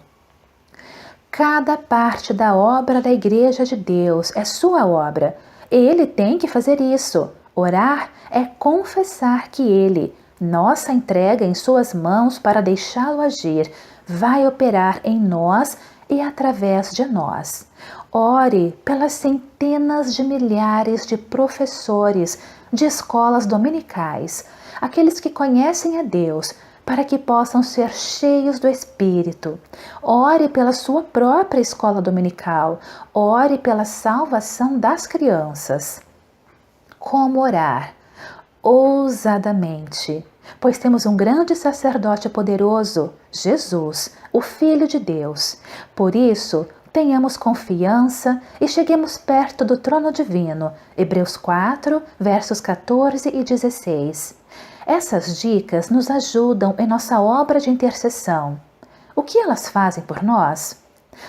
Cada parte da obra da Igreja de Deus é sua obra. Ele tem que fazer isso. Orar é confessar que Ele, nossa entrega em suas mãos para deixá-lo agir, vai operar em nós e através de nós. Ore pelas centenas de milhares de professores de escolas dominicais, aqueles que conhecem a Deus, para que possam ser cheios do Espírito. Ore pela sua própria escola dominical. Ore pela salvação das crianças. Como orar? Ousadamente, pois temos um grande sacerdote poderoso, Jesus, o Filho de Deus. Por isso, tenhamos confiança e cheguemos perto do trono divino. Hebreus 4, versos 14 e 16. Essas dicas nos ajudam em nossa obra de intercessão. O que elas fazem por nós?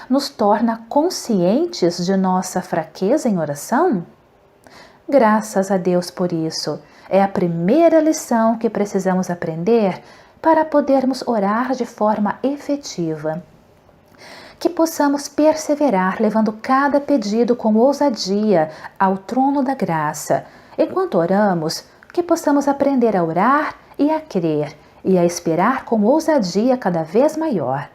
Nos torna conscientes de nossa fraqueza em oração? Graças a Deus por isso. É a primeira lição que precisamos aprender para podermos orar de forma efetiva. Que possamos perseverar levando cada pedido com ousadia ao trono da graça. Enquanto oramos, que possamos aprender a orar e a crer e a esperar com ousadia cada vez maior.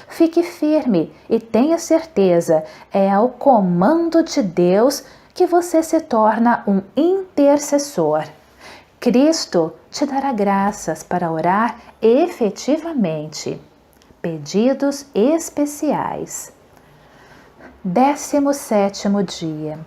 Fique firme e tenha certeza, é ao comando de Deus que você se torna um intercessor. Cristo te dará graças para orar efetivamente. Pedidos especiais. 17º dia.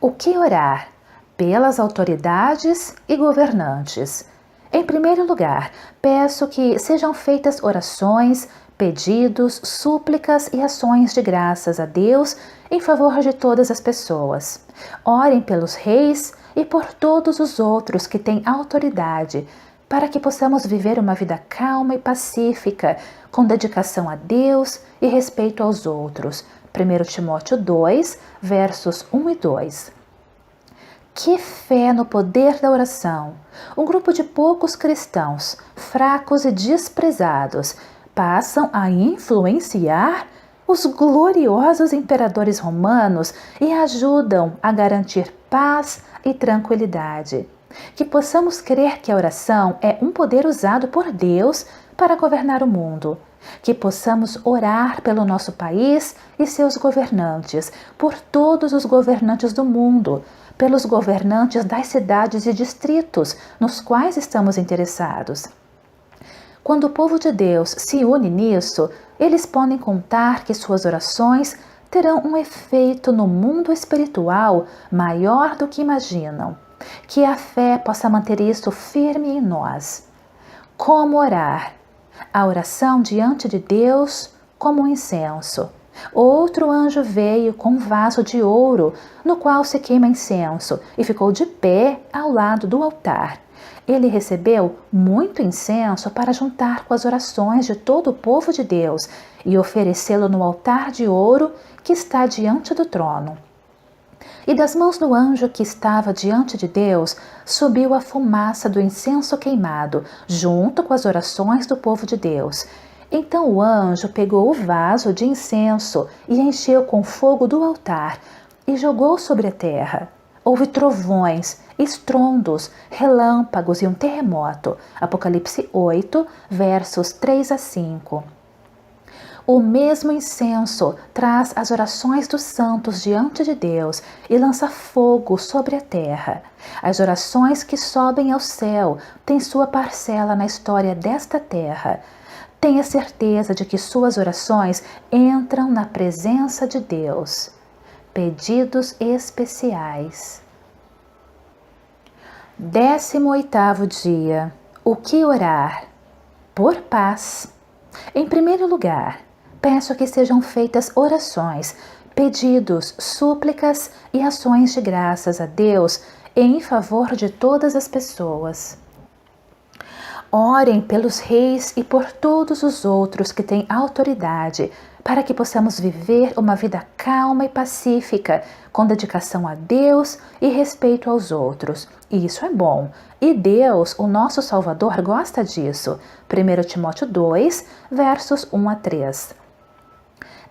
O que orar? Pelas autoridades e governantes. Em primeiro lugar, peço que sejam feitas orações, pedidos, súplicas e ações de graças a Deus em favor de todas as pessoas. Orem pelos reis e por todos os outros que têm autoridade, para que possamos viver uma vida calma e pacífica, com dedicação a Deus e respeito aos outros. 1 Timóteo 2, versos 1 e 2. Que fé no poder da oração! Um grupo de poucos cristãos, fracos e desprezados, passam a influenciar os gloriosos imperadores romanos e ajudam a garantir paz e tranquilidade. Que possamos crer que a oração é um poder usado por Deus para governar o mundo. Que possamos orar pelo nosso país e seus governantes, por todos os governantes do mundo, pelos governantes das cidades e distritos nos quais estamos interessados. Quando o povo de Deus se une nisso, eles podem contar que suas orações terão um efeito no mundo espiritual maior do que imaginam. Que a fé possa manter isso firme em nós. Como orar? A oração diante de Deus como um incenso. Outro anjo veio com um vaso de ouro, no qual se queima incenso, e ficou de pé ao lado do altar. Ele recebeu muito incenso para juntar com as orações de todo o povo de Deus e oferecê-lo no altar de ouro que está diante do trono. E das mãos do anjo que estava diante de Deus subiu a fumaça do incenso queimado, junto com as orações do povo de Deus. Então o anjo pegou o vaso de incenso e encheu com fogo do altar e jogou sobre a terra. Houve trovões, estrondos, relâmpagos e um terremoto. Apocalipse 8, versos 3 a 5. O mesmo incenso traz as orações dos santos diante de Deus e lança fogo sobre a terra. As orações que sobem ao céu têm sua parcela na história desta terra. Tenha certeza de que suas orações entram na presença de Deus. Pedidos especiais. 18º dia. O que orar? Por paz. Em primeiro lugar, peço que sejam feitas orações, pedidos, súplicas e ações de graças a Deus em favor de todas as pessoas. Orem pelos reis e por todos os outros que têm autoridade, para que possamos viver uma vida calma e pacífica, com dedicação a Deus e respeito aos outros. E isso é bom. E Deus, o nosso Salvador, gosta disso. 1 Timóteo 2, versos 1 a 3.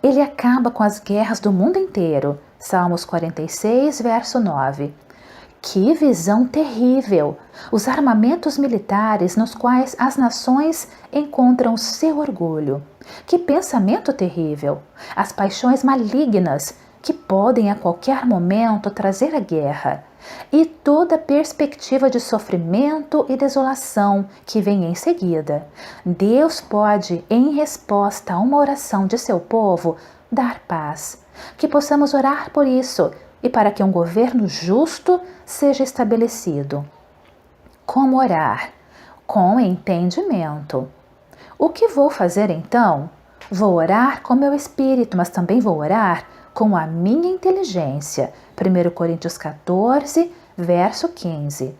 Ele acaba com as guerras do mundo inteiro. Salmos 46, verso 9. Que visão terrível! Os armamentos militares nos quais as nações encontram seu orgulho. Que pensamento terrível! As paixões malignas que podem a qualquer momento trazer a guerra. E toda perspectiva de sofrimento e desolação que vem em seguida. Deus pode, em resposta a uma oração de seu povo, dar paz. Que possamos orar por isso e para que um governo justo seja estabelecido. Como orar? Com entendimento. O que vou fazer então? Vou orar com meu espírito, mas também vou orar com a minha inteligência. 1 Coríntios 14, verso 15.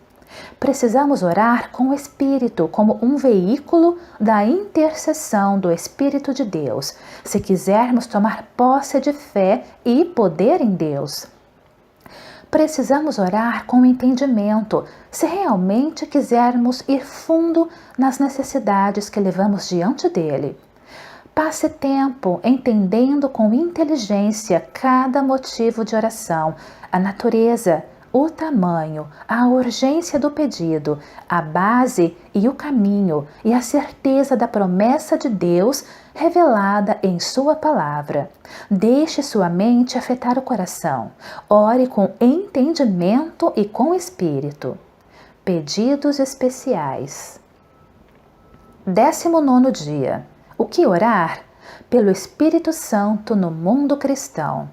Precisamos orar com o Espírito como um veículo da intercessão do Espírito de Deus, se quisermos tomar posse de fé e poder em Deus. Precisamos orar com entendimento, se realmente quisermos ir fundo nas necessidades que levamos diante dele. Passe tempo entendendo com inteligência cada motivo de oração, a natureza, o tamanho, a urgência do pedido, a base e o caminho e a certeza da promessa de Deus revelada em sua palavra. Deixe sua mente afetar o coração. Ore com entendimento e com espírito. Pedidos especiais. 19º dia. O que orar? Pelo Espírito Santo no mundo cristão.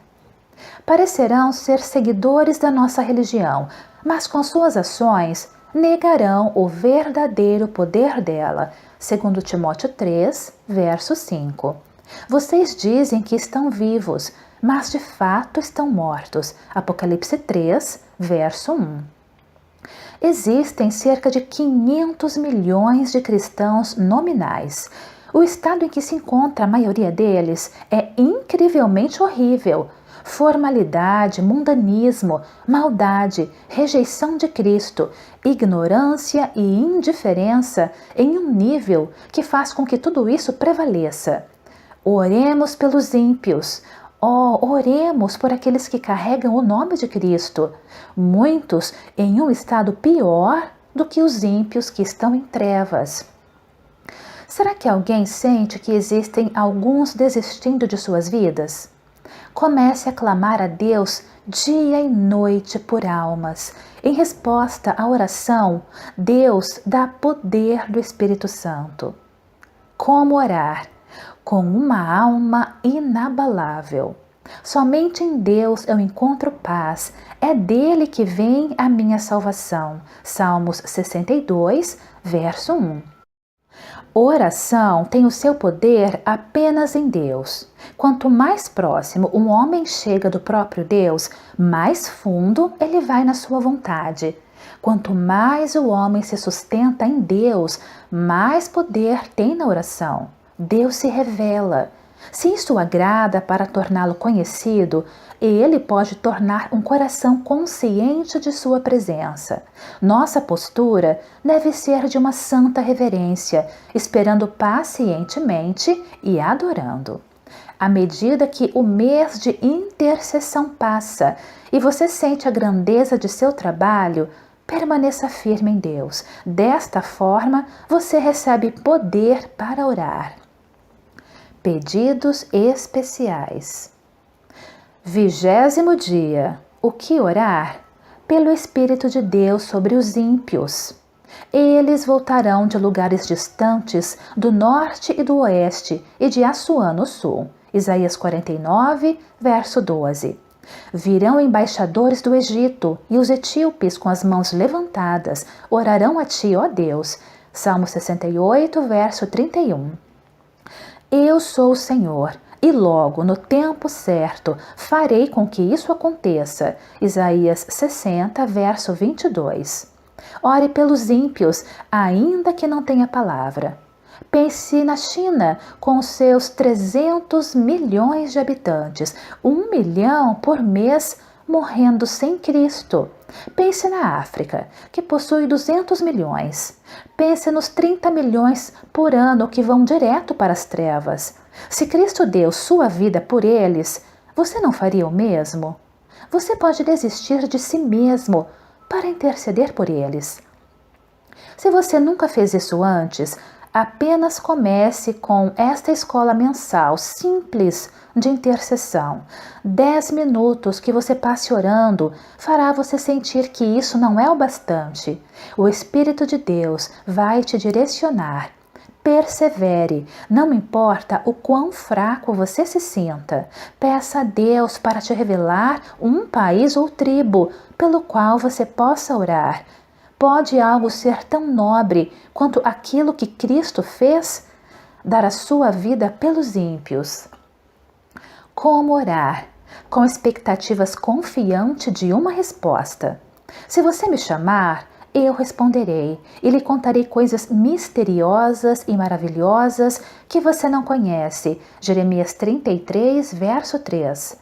Parecerão ser seguidores da nossa religião, mas com suas ações negarão o verdadeiro poder dela. 2 Timóteo 3, verso 5. Vocês dizem que estão vivos, mas de fato estão mortos. Apocalipse 3, verso 1. Existem cerca de 500 milhões de cristãos nominais. O estado em que se encontra a maioria deles é incrivelmente horrível. Formalidade, mundanismo, maldade, rejeição de Cristo, ignorância e indiferença em um nível que faz com que tudo isso prevaleça. Oremos pelos ímpios. Oremos por aqueles que carregam o nome de Cristo, muitos em um estado pior do que os ímpios que estão em trevas. Será que alguém sente que existem alguns desistindo de suas vidas? Comece a clamar a Deus dia e noite por almas. Em resposta à oração, Deus dá poder do Espírito Santo. Como orar? Com uma alma inabalável. Somente em Deus eu encontro paz. É dele que vem a minha salvação. Salmos 62, verso 1. Oração tem o seu poder apenas em Deus. Quanto mais próximo um homem chega do próprio Deus, mais fundo ele vai na sua vontade. Quanto mais o homem se sustenta em Deus, mais poder tem na oração. Deus se revela. Se isso o agrada para torná-lo conhecido, ele pode tornar um coração consciente de sua presença. Nossa postura deve ser de uma santa reverência, esperando pacientemente e adorando. À medida que o mês de intercessão passa e você sente a grandeza de seu trabalho, permaneça firme em Deus. Desta forma, você recebe poder para orar. Pedidos especiais. 20º dia. O que orar? Pelo Espírito de Deus sobre os ímpios. Eles voltarão de lugares distantes do norte e do oeste e de Assuã no sul. Isaías 49, verso 12. Virão embaixadores do Egito e os etíopes com as mãos levantadas orarão a ti, ó Deus. Salmo 68, verso 31. Eu sou o Senhor, e logo, no tempo certo, farei com que isso aconteça. Isaías 60, verso 22. Ore pelos ímpios, ainda que não tenha palavra. Pense na China, com seus 300 milhões de habitantes, 1 milhão por mês morrendo sem Cristo. Pense na África, que possui 200 milhões. Pense nos 30 milhões por ano que vão direto para as trevas. Se Cristo deu sua vida por eles, você não faria o mesmo? Você pode desistir de si mesmo para interceder por eles. Se você nunca fez isso antes, apenas comece com esta escola mensal simples de intercessão. 10 minutos que você passe orando fará você sentir que isso não é o bastante. O Espírito de Deus vai te direcionar. Persevere, não importa o quão fraco você se sinta. Peça a Deus para te revelar um país ou tribo pelo qual você possa orar. Pode algo ser tão nobre quanto aquilo que Cristo fez? Dar a sua vida pelos ímpios. Como orar? Com expectativas confiantes de uma resposta. Se você me chamar, eu responderei e lhe contarei coisas misteriosas e maravilhosas que você não conhece. Jeremias 33, verso 3.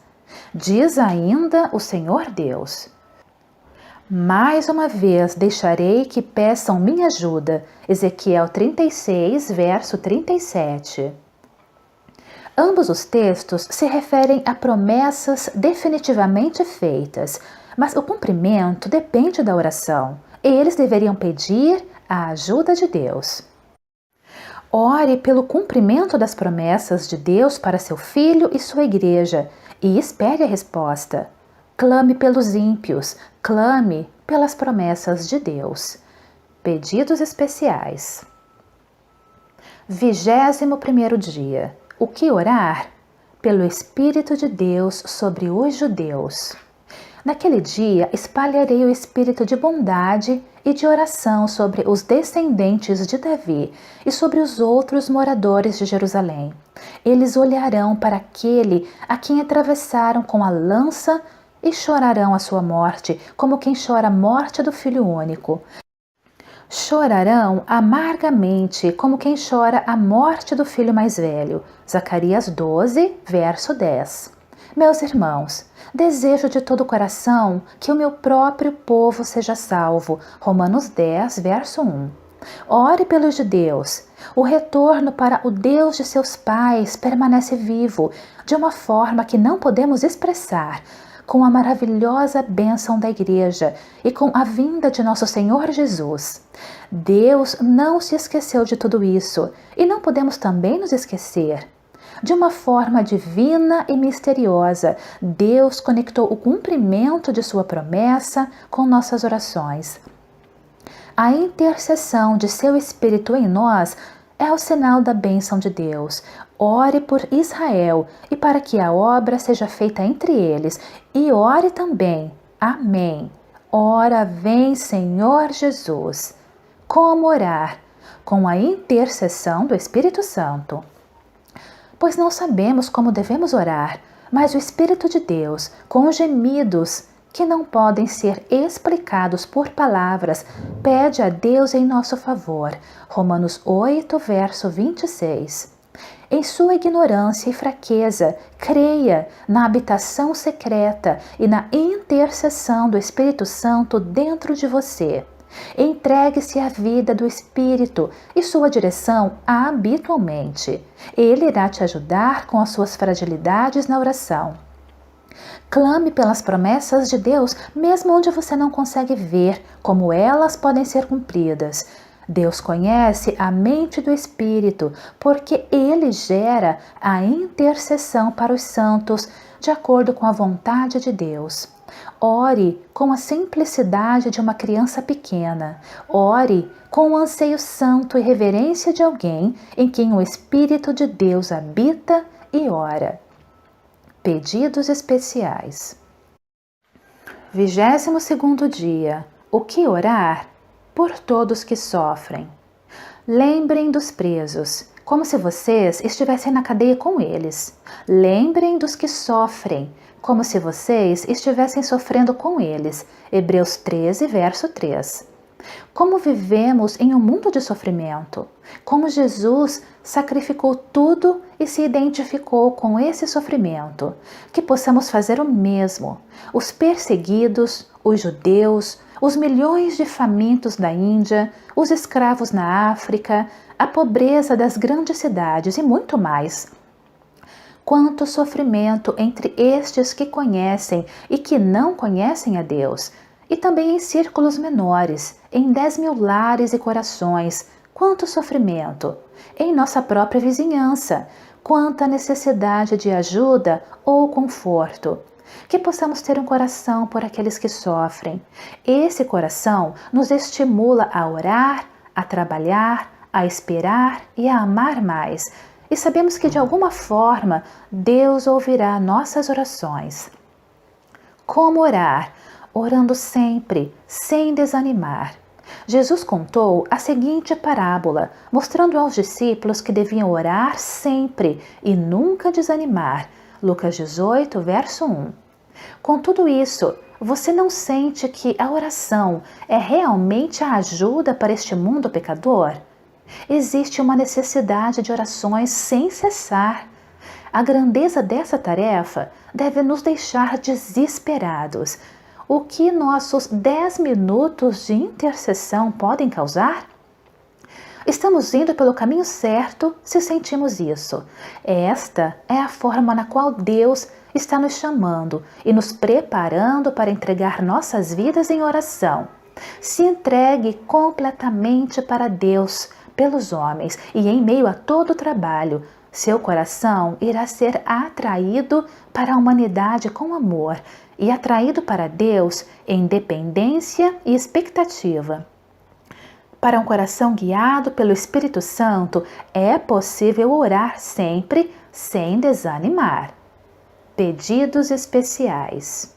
Diz ainda o Senhor Deus: mais uma vez deixarei que peçam minha ajuda. Ezequiel 36, verso 37. Ambos os textos se referem a promessas definitivamente feitas, mas o cumprimento depende da oração. Eles deveriam pedir a ajuda de Deus. Ore pelo cumprimento das promessas de Deus para seu filho e sua igreja e espere a resposta. Clame pelos ímpios, clame pelas promessas de Deus. Pedidos especiais. 21º dia. O que orar? Pelo Espírito de Deus sobre os judeus. Naquele dia espalharei o espírito de bondade e de oração sobre os descendentes de Davi e sobre os outros moradores de Jerusalém. Eles olharão para aquele a quem atravessaram com a lança e chorarão a sua morte, como quem chora a morte do filho único. Chorarão amargamente, como quem chora a morte do filho mais velho. Zacarias 12, verso 10. Meus irmãos, desejo de todo o coração que o meu próprio povo seja salvo. Romanos 10, verso 1. Ore pelos judeus. O retorno para o Deus de seus pais permanece vivo, de uma forma que não podemos expressar, com a maravilhosa bênção da igreja e com a vinda de nosso Senhor Jesus. Deus não se esqueceu de tudo isso e não podemos também nos esquecer. De uma forma divina e misteriosa, Deus conectou o cumprimento de sua promessa com nossas orações. A intercessão de seu Espírito em nós é o sinal da bênção de Deus. Ore por Israel e para que a obra seja feita entre eles. E ore também. Amém. Ora vem, Senhor Jesus. Como orar? Com a intercessão do Espírito Santo. Pois não sabemos como devemos orar, mas o Espírito de Deus, com gemidos que não podem ser explicados por palavras, pede a Deus em nosso favor. Romanos 8, verso 26. Em sua ignorância e fraqueza, creia na habitação secreta e na intercessão do Espírito Santo dentro de você. Entregue-se à vida do Espírito e sua direção habitualmente. Ele irá te ajudar com as suas fragilidades na oração. Clame pelas promessas de Deus, mesmo onde você não consegue ver como elas podem ser cumpridas. Deus conhece a mente do Espírito, porque ele gera a intercessão para os santos, de acordo com a vontade de Deus. Ore com a simplicidade de uma criança pequena. Ore com o anseio santo e reverência de alguém em quem o Espírito de Deus habita e ora. Pedidos especiais. 22º dia. O que orar? Por todos que sofrem. Lembrem dos presos, como se vocês estivessem na cadeia com eles. Lembrem dos que sofrem, como se vocês estivessem sofrendo com eles. Hebreus 13, verso 3. Como vivemos em um mundo de sofrimento? Como Jesus sacrificou tudo e se identificou com esse sofrimento? Que possamos fazer o mesmo. Os perseguidos, os judeus, os milhões de famintos da Índia, os escravos na África, a pobreza das grandes cidades e muito mais. Quanto sofrimento entre estes que conhecem e que não conhecem a Deus, e também em círculos menores, em 10.000 lares e corações. Quanto sofrimento! Em nossa própria vizinhança, quanta necessidade de ajuda ou conforto. Que possamos ter um coração por aqueles que sofrem. Esse coração nos estimula a orar, a trabalhar, a esperar e a amar mais. E sabemos que de alguma forma Deus ouvirá nossas orações. Como orar? Orando sempre, sem desanimar. Jesus contou a seguinte parábola, mostrando aos discípulos que deviam orar sempre e nunca desanimar. Lucas 18, verso 1. Com tudo isso, você não sente que a oração é realmente a ajuda para este mundo pecador? Existe uma necessidade de orações sem cessar. A grandeza dessa tarefa deve nos deixar desesperados. O que nossos 10 minutos de intercessão podem causar? Estamos indo pelo caminho certo se sentimos isso. Esta é a forma na qual Deus está nos chamando e nos preparando para entregar nossas vidas em oração. Se entregue completamente para Deus, pelos homens e em meio a todo o trabalho. Seu coração irá ser atraído para a humanidade com amor e atraído para Deus em dependência e expectativa. Para um coração guiado pelo Espírito Santo, é possível orar sempre sem desanimar. Pedidos especiais.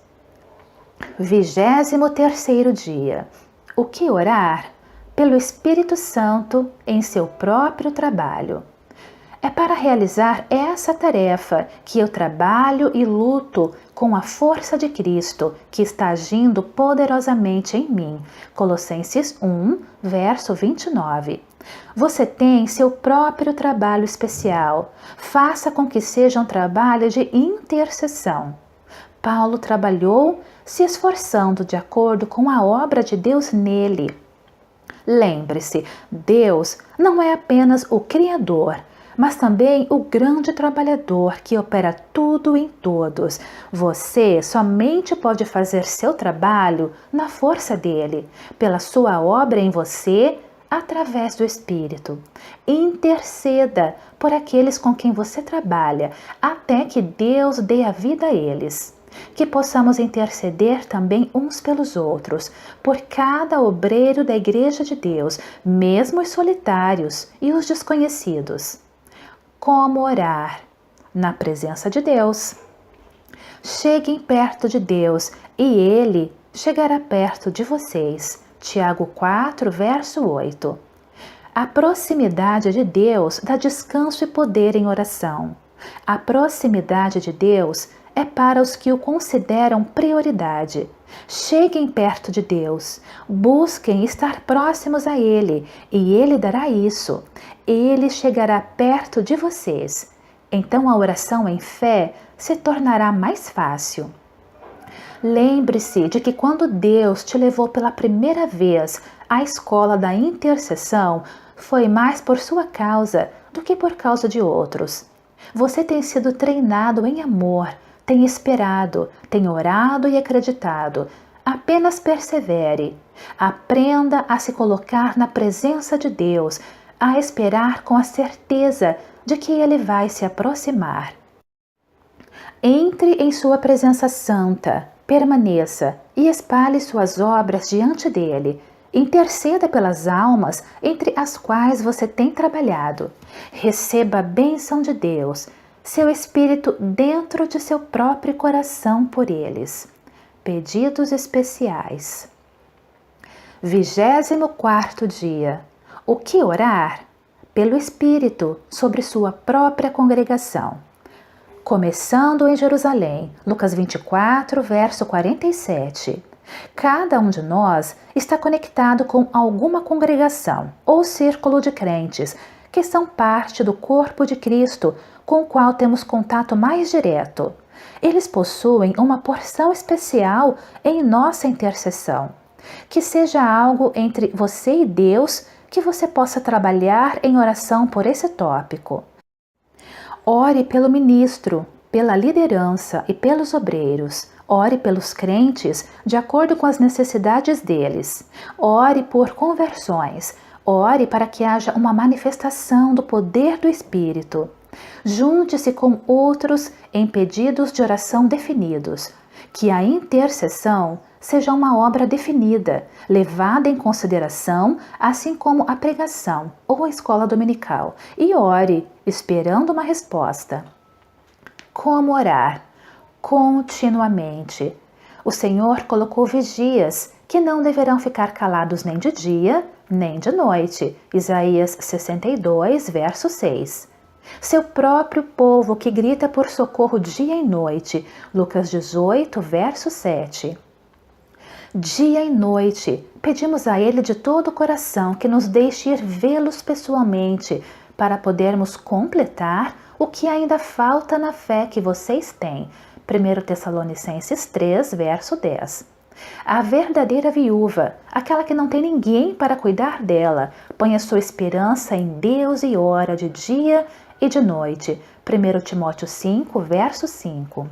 23º dia. O que orar? Pelo Espírito Santo em seu próprio trabalho. É para realizar essa tarefa que eu trabalho e luto com a força de Cristo que está agindo poderosamente em mim. Colossenses 1, verso 29. Você tem seu próprio trabalho especial. Faça com que seja um trabalho de intercessão. Paulo trabalhou se esforçando de acordo com a obra de Deus nele. Lembre-se, Deus não é apenas o Criador, mas também o grande trabalhador que opera tudo em todos. Você somente pode fazer seu trabalho na força dele, pela sua obra em você, através do Espírito. Interceda por aqueles com quem você trabalha, até que Deus dê a vida a eles. Que possamos interceder também uns pelos outros, por cada obreiro da Igreja de Deus, mesmo os solitários e os desconhecidos. Como orar? Na presença de Deus. Cheguem perto de Deus e Ele chegará perto de vocês. Tiago 4, verso 8. A proximidade de Deus dá descanso e poder em oração. A proximidade de Deus é para os que o consideram prioridade. Cheguem perto de Deus, busquem estar próximos a Ele, e Ele dará isso. Ele chegará perto de vocês. Então a oração em fé se tornará mais fácil. Lembre-se de que quando Deus te levou pela primeira vez à escola da intercessão, foi mais por sua causa do que por causa de outros. Você tem sido treinado em amor, tem esperado, tem orado e acreditado. Apenas persevere. Aprenda a se colocar na presença de Deus, a esperar com a certeza de que Ele vai se aproximar. Entre em sua presença santa, permaneça e espalhe suas obras diante dele. Interceda pelas almas entre as quais você tem trabalhado. Receba a bênção de Deus, seu Espírito dentro de seu próprio coração por eles. Pedidos especiais. 24º dia. O que orar? Pelo Espírito sobre sua própria congregação. Começando em Jerusalém, Lucas 24, verso 47. Cada um de nós está conectado com alguma congregação ou círculo de crentes que são parte do corpo de Cristo, com o qual temos contato mais direto. Eles possuem uma porção especial em nossa intercessão. Que seja algo entre você e Deus que você possa trabalhar em oração por esse tópico. Ore pelo ministro, pela liderança e pelos obreiros. Ore pelos crentes de acordo com as necessidades deles. Ore por conversões. Ore para que haja uma manifestação do poder do Espírito. Junte-se com outros em pedidos de oração definidos. Que a intercessão seja uma obra definida, levada em consideração, assim como a pregação ou a escola dominical. E ore, esperando uma resposta. Como orar? Continuamente. O Senhor colocou vigias que não deverão ficar calados nem de dia, nem de noite. Isaías 62, verso 6. Seu próprio povo que grita por socorro dia e noite. Lucas 18, verso 7. Dia e noite, pedimos a Ele de todo o coração que nos deixe ir vê-los pessoalmente para podermos completar o que ainda falta na fé que vocês têm. 1 Tessalonicenses 3, verso 10. A verdadeira viúva, aquela que não tem ninguém para cuidar dela, põe a sua esperança em Deus e ora de dia e de noite. 1 Timóteo 5, verso 5.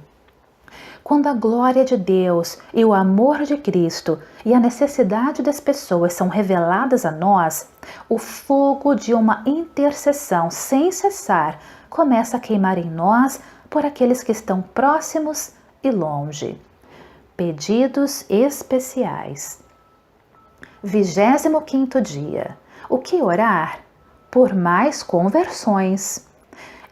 Quando a glória de Deus e o amor de Cristo e a necessidade das pessoas são reveladas a nós, o fogo de uma intercessão sem cessar começa a queimar em nós por aqueles que estão próximos e longe. Pedidos especiais. 25º dia. O que orar? Por mais conversões.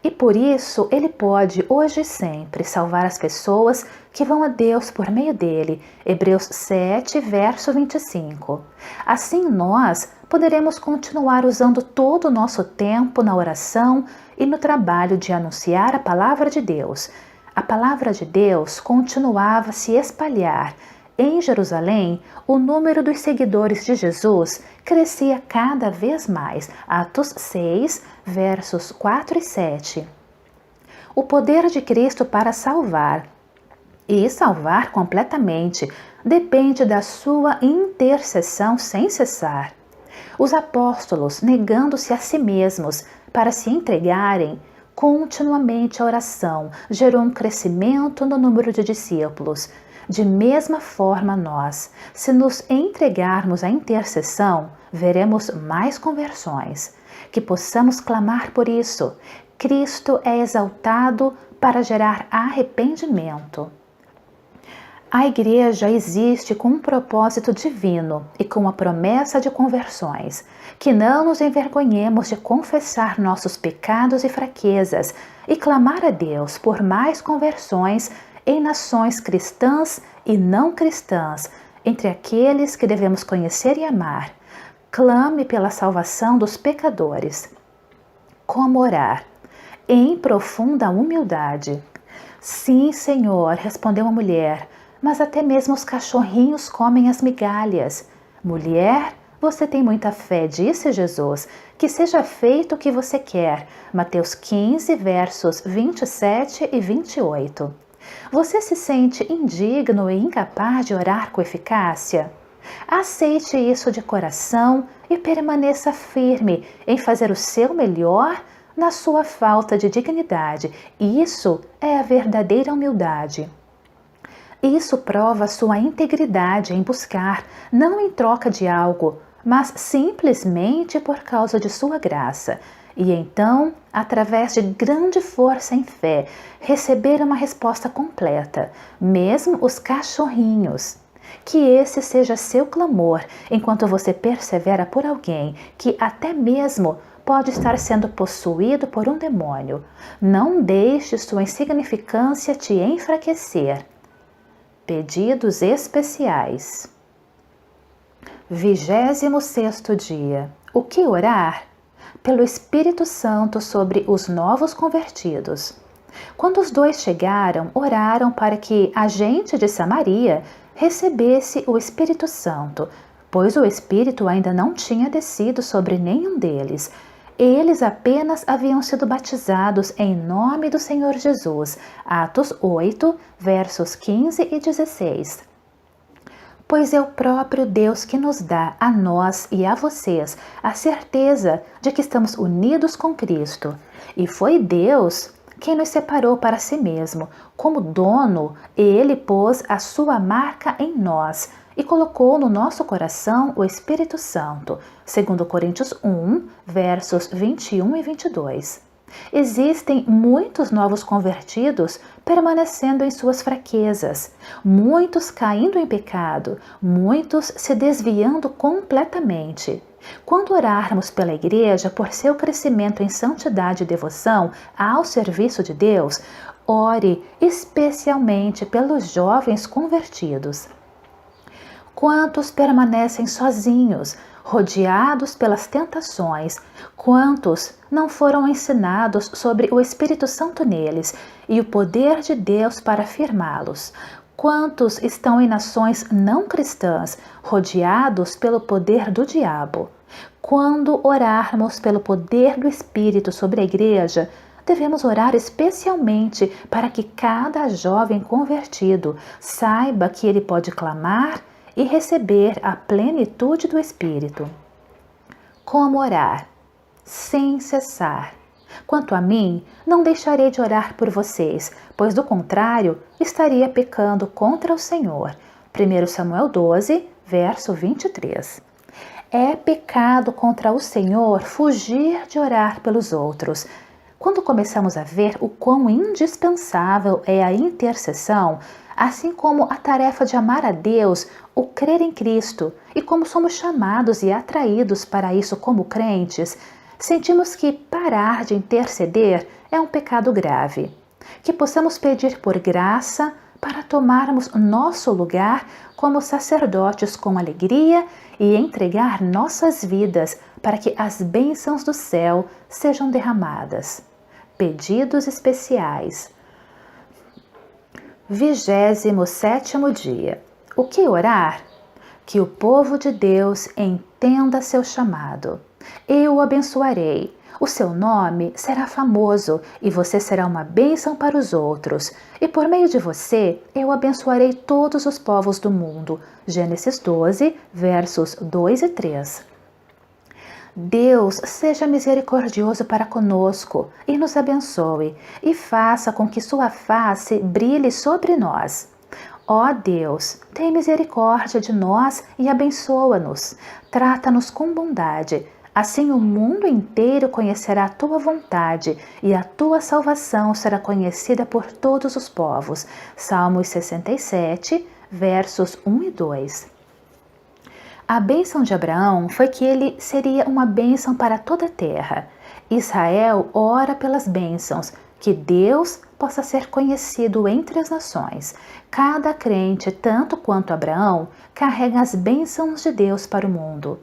E por isso Ele pode, hoje e sempre, salvar as pessoas que vão a Deus por meio dele. Hebreus 7, verso 25. Assim nós poderemos continuar usando todo o nosso tempo na oração e no trabalho de anunciar a palavra de Deus. A palavra de Deus continuava a se espalhar. Em Jerusalém, o número dos seguidores de Jesus crescia cada vez mais. Atos 6, versos 4 e 7. O poder de Cristo para salvar, e salvar completamente, depende da sua intercessão sem cessar. Os apóstolos, negando-se a si mesmos para se entregarem continuamente à oração, gerou um crescimento no número de discípulos. De mesma forma nós, se nos entregarmos à intercessão, veremos mais conversões. Que possamos clamar por isso. Cristo é exaltado para gerar arrependimento. A igreja existe com um propósito divino e com a promessa de conversões. Que não nos envergonhemos de confessar nossos pecados e fraquezas e clamar a Deus por mais conversões em nações cristãs e não cristãs, entre aqueles que devemos conhecer e amar. Clame pela salvação dos pecadores. Como orar? Em profunda humildade. Sim, Senhor, respondeu a mulher, mas até mesmo os cachorrinhos comem as migalhas. Mulher, você tem muita fé, disse Jesus, que seja feito o que você quer. Mateus 15, versos 27 e 28. Você se sente indigno e incapaz de orar com eficácia? Aceite isso de coração e permaneça firme em fazer o seu melhor na sua falta de dignidade. Isso é a verdadeira humildade. Isso prova sua integridade em buscar, não em troca de algo, mas simplesmente por causa de sua graça. E então, através de grande força em fé, receber uma resposta completa, mesmo os cachorrinhos. Que esse seja seu clamor enquanto você persevera por alguém que até mesmo pode estar sendo possuído por um demônio. Não deixe sua insignificância te enfraquecer. Pedidos especiais. 26º dia. O que orar? Pelo Espírito Santo sobre os novos convertidos. Quando os dois chegaram, oraram para que a gente de Samaria recebesse o Espírito Santo, pois o Espírito ainda não tinha descido sobre nenhum deles. Eles apenas haviam sido batizados em nome do Senhor Jesus. Atos 8, versos 15 e 16. Pois é o próprio Deus que nos dá a nós e a vocês a certeza de que estamos unidos com Cristo. E foi Deus quem nos separou para si mesmo. Como dono, Ele pôs a sua marca em nós e colocou no nosso coração o Espírito Santo. 2 Coríntios 1, versos 21 e 22. Existem muitos novos convertidos permanecendo em suas fraquezas, muitos caindo em pecado, muitos se desviando completamente. Quando orarmos pela igreja por seu crescimento em santidade e devoção ao serviço de Deus, ore especialmente pelos jovens convertidos. Quantos permanecem sozinhos, rodeados pelas tentações? Quantos não foram ensinados sobre o Espírito Santo neles e o poder de Deus para firmá-los? Quantos estão em nações não cristãs, rodeados pelo poder do diabo? Quando orarmos pelo poder do Espírito sobre a igreja, devemos orar especialmente para que cada jovem convertido saiba que ele pode clamar e receber a plenitude do Espírito. Como orar? Sem cessar. Quanto a mim, não deixarei de orar por vocês, pois do contrário, estaria pecando contra o Senhor. 1 Samuel 12, verso 23. É pecado contra o Senhor fugir de orar pelos outros. Quando começamos a ver o quão indispensável é a intercessão, assim como a tarefa de amar a Deus, o crer em Cristo, e como somos chamados e atraídos para isso como crentes, sentimos que parar de interceder é um pecado grave. Que possamos pedir por graça para tomarmos nosso lugar como sacerdotes com alegria e entregar nossas vidas para que as bênçãos do céu sejam derramadas. Pedidos especiais. 27º dia. O que orar? Que o povo de Deus entenda seu chamado. Eu o abençoarei. O seu nome será famoso e você será uma bênção para os outros. E por meio de você, eu abençoarei todos os povos do mundo. Gênesis 12, versos 2 e 3. Deus seja misericordioso para conosco e nos abençoe e faça com que sua face brilhe sobre nós. Ó Deus, tem misericórdia de nós e abençoa-nos. Trata-nos com bondade. Assim o mundo inteiro conhecerá a tua vontade e a tua salvação será conhecida por todos os povos. Salmos 67, versos 1 e 2. A bênção de Abraão foi que ele seria uma bênção para toda a terra. Israel ora pelas bênçãos, que Deus possa ser conhecido entre as nações. Cada crente, tanto quanto Abraão, carrega as bênçãos de Deus para o mundo.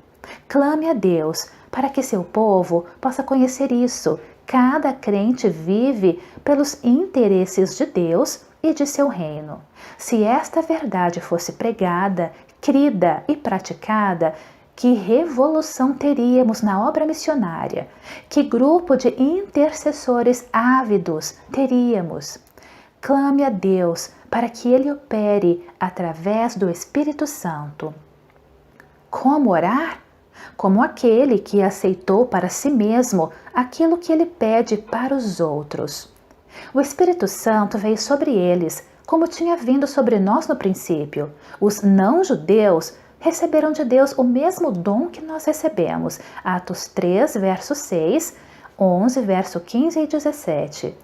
Clame a Deus para que seu povo possa conhecer isso. Cada crente vive pelos interesses de Deus e de seu reino. Se esta verdade fosse pregada, crida e praticada, que revolução teríamos na obra missionária? Que grupo de intercessores ávidos teríamos? Clame a Deus para que Ele opere através do Espírito Santo. Como orar? Como aquele que aceitou para si mesmo aquilo que Ele pede para os outros. O Espírito Santo veio sobre eles, como tinha vindo sobre nós no princípio. Os não-judeus receberam de Deus o mesmo dom que nós recebemos. Atos 3, verso 6, 11, verso 15 e 17.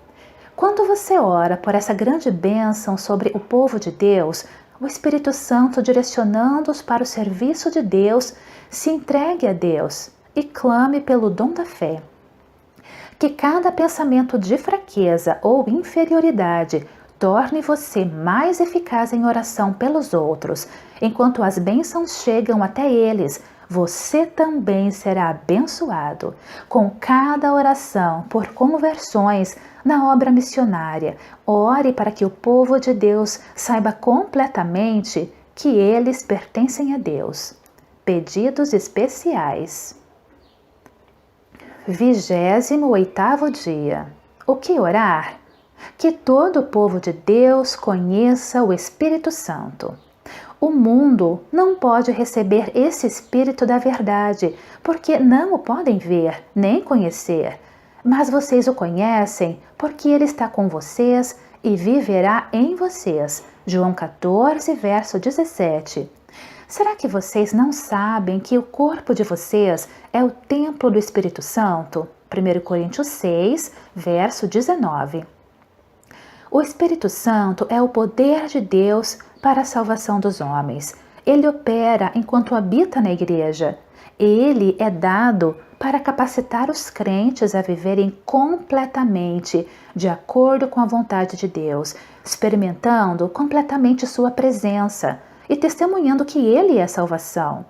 Quando você ora por essa grande bênção sobre o povo de Deus, o Espírito Santo direcionando-os para o serviço de Deus, se entregue a Deus e clame pelo dom da fé. Que cada pensamento de fraqueza ou inferioridade torne você mais eficaz em oração pelos outros. Enquanto as bênçãos chegam até eles, você também será abençoado. Com cada oração por conversões na obra missionária, ore para que o povo de Deus saiba completamente que eles pertencem a Deus. Pedidos especiais. 28º dia. O que orar? Que todo o povo de Deus conheça o Espírito Santo. O mundo não pode receber esse Espírito da verdade, porque não o podem ver, nem conhecer. Mas vocês o conhecem, porque ele está com vocês e viverá em vocês. João 14, verso 17. Será que vocês não sabem que o corpo de vocês é o templo do Espírito Santo? 1 Coríntios 6, verso 19. O Espírito Santo é o poder de Deus para a salvação dos homens. Ele opera enquanto habita na igreja. Ele é dado para capacitar os crentes a viverem completamente de acordo com a vontade de Deus, experimentando completamente sua presença e testemunhando que Ele é a salvação.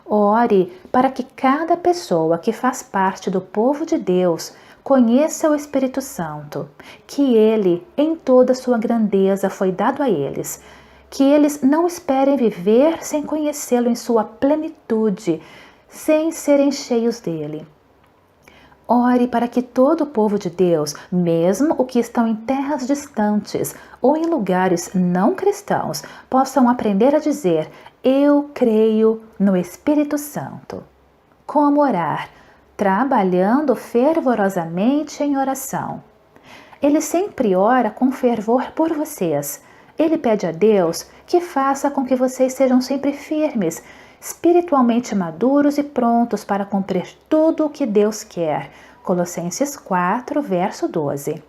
Ore para que cada pessoa que faz parte do povo de Deus conheça o Espírito Santo, que Ele, em toda a sua grandeza, foi dado a eles, que eles não esperem viver sem conhecê-lo em sua plenitude, sem serem cheios dele. Ore para que todo o povo de Deus, mesmo os que estão em terras distantes ou em lugares não cristãos, possam aprender a dizer: eu creio no Espírito Santo. Como orar? Trabalhando fervorosamente em oração. Ele sempre ora com fervor por vocês. Ele pede a Deus que faça com que vocês sejam sempre firmes, espiritualmente maduros e prontos para cumprir tudo o que Deus quer. Colossenses 4, verso 12.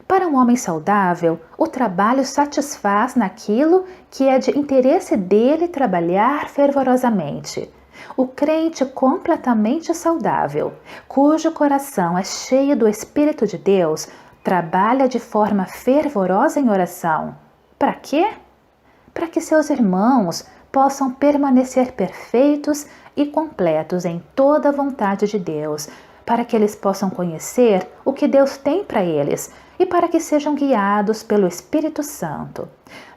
Para um homem saudável, o trabalho satisfaz naquilo que é de interesse dele trabalhar fervorosamente. O crente completamente saudável, cujo coração é cheio do Espírito de Deus, trabalha de forma fervorosa em oração. Para quê? Para que seus irmãos possam permanecer perfeitos e completos em toda a vontade de Deus, para que eles possam conhecer o que Deus tem para eles e para que sejam guiados pelo Espírito Santo.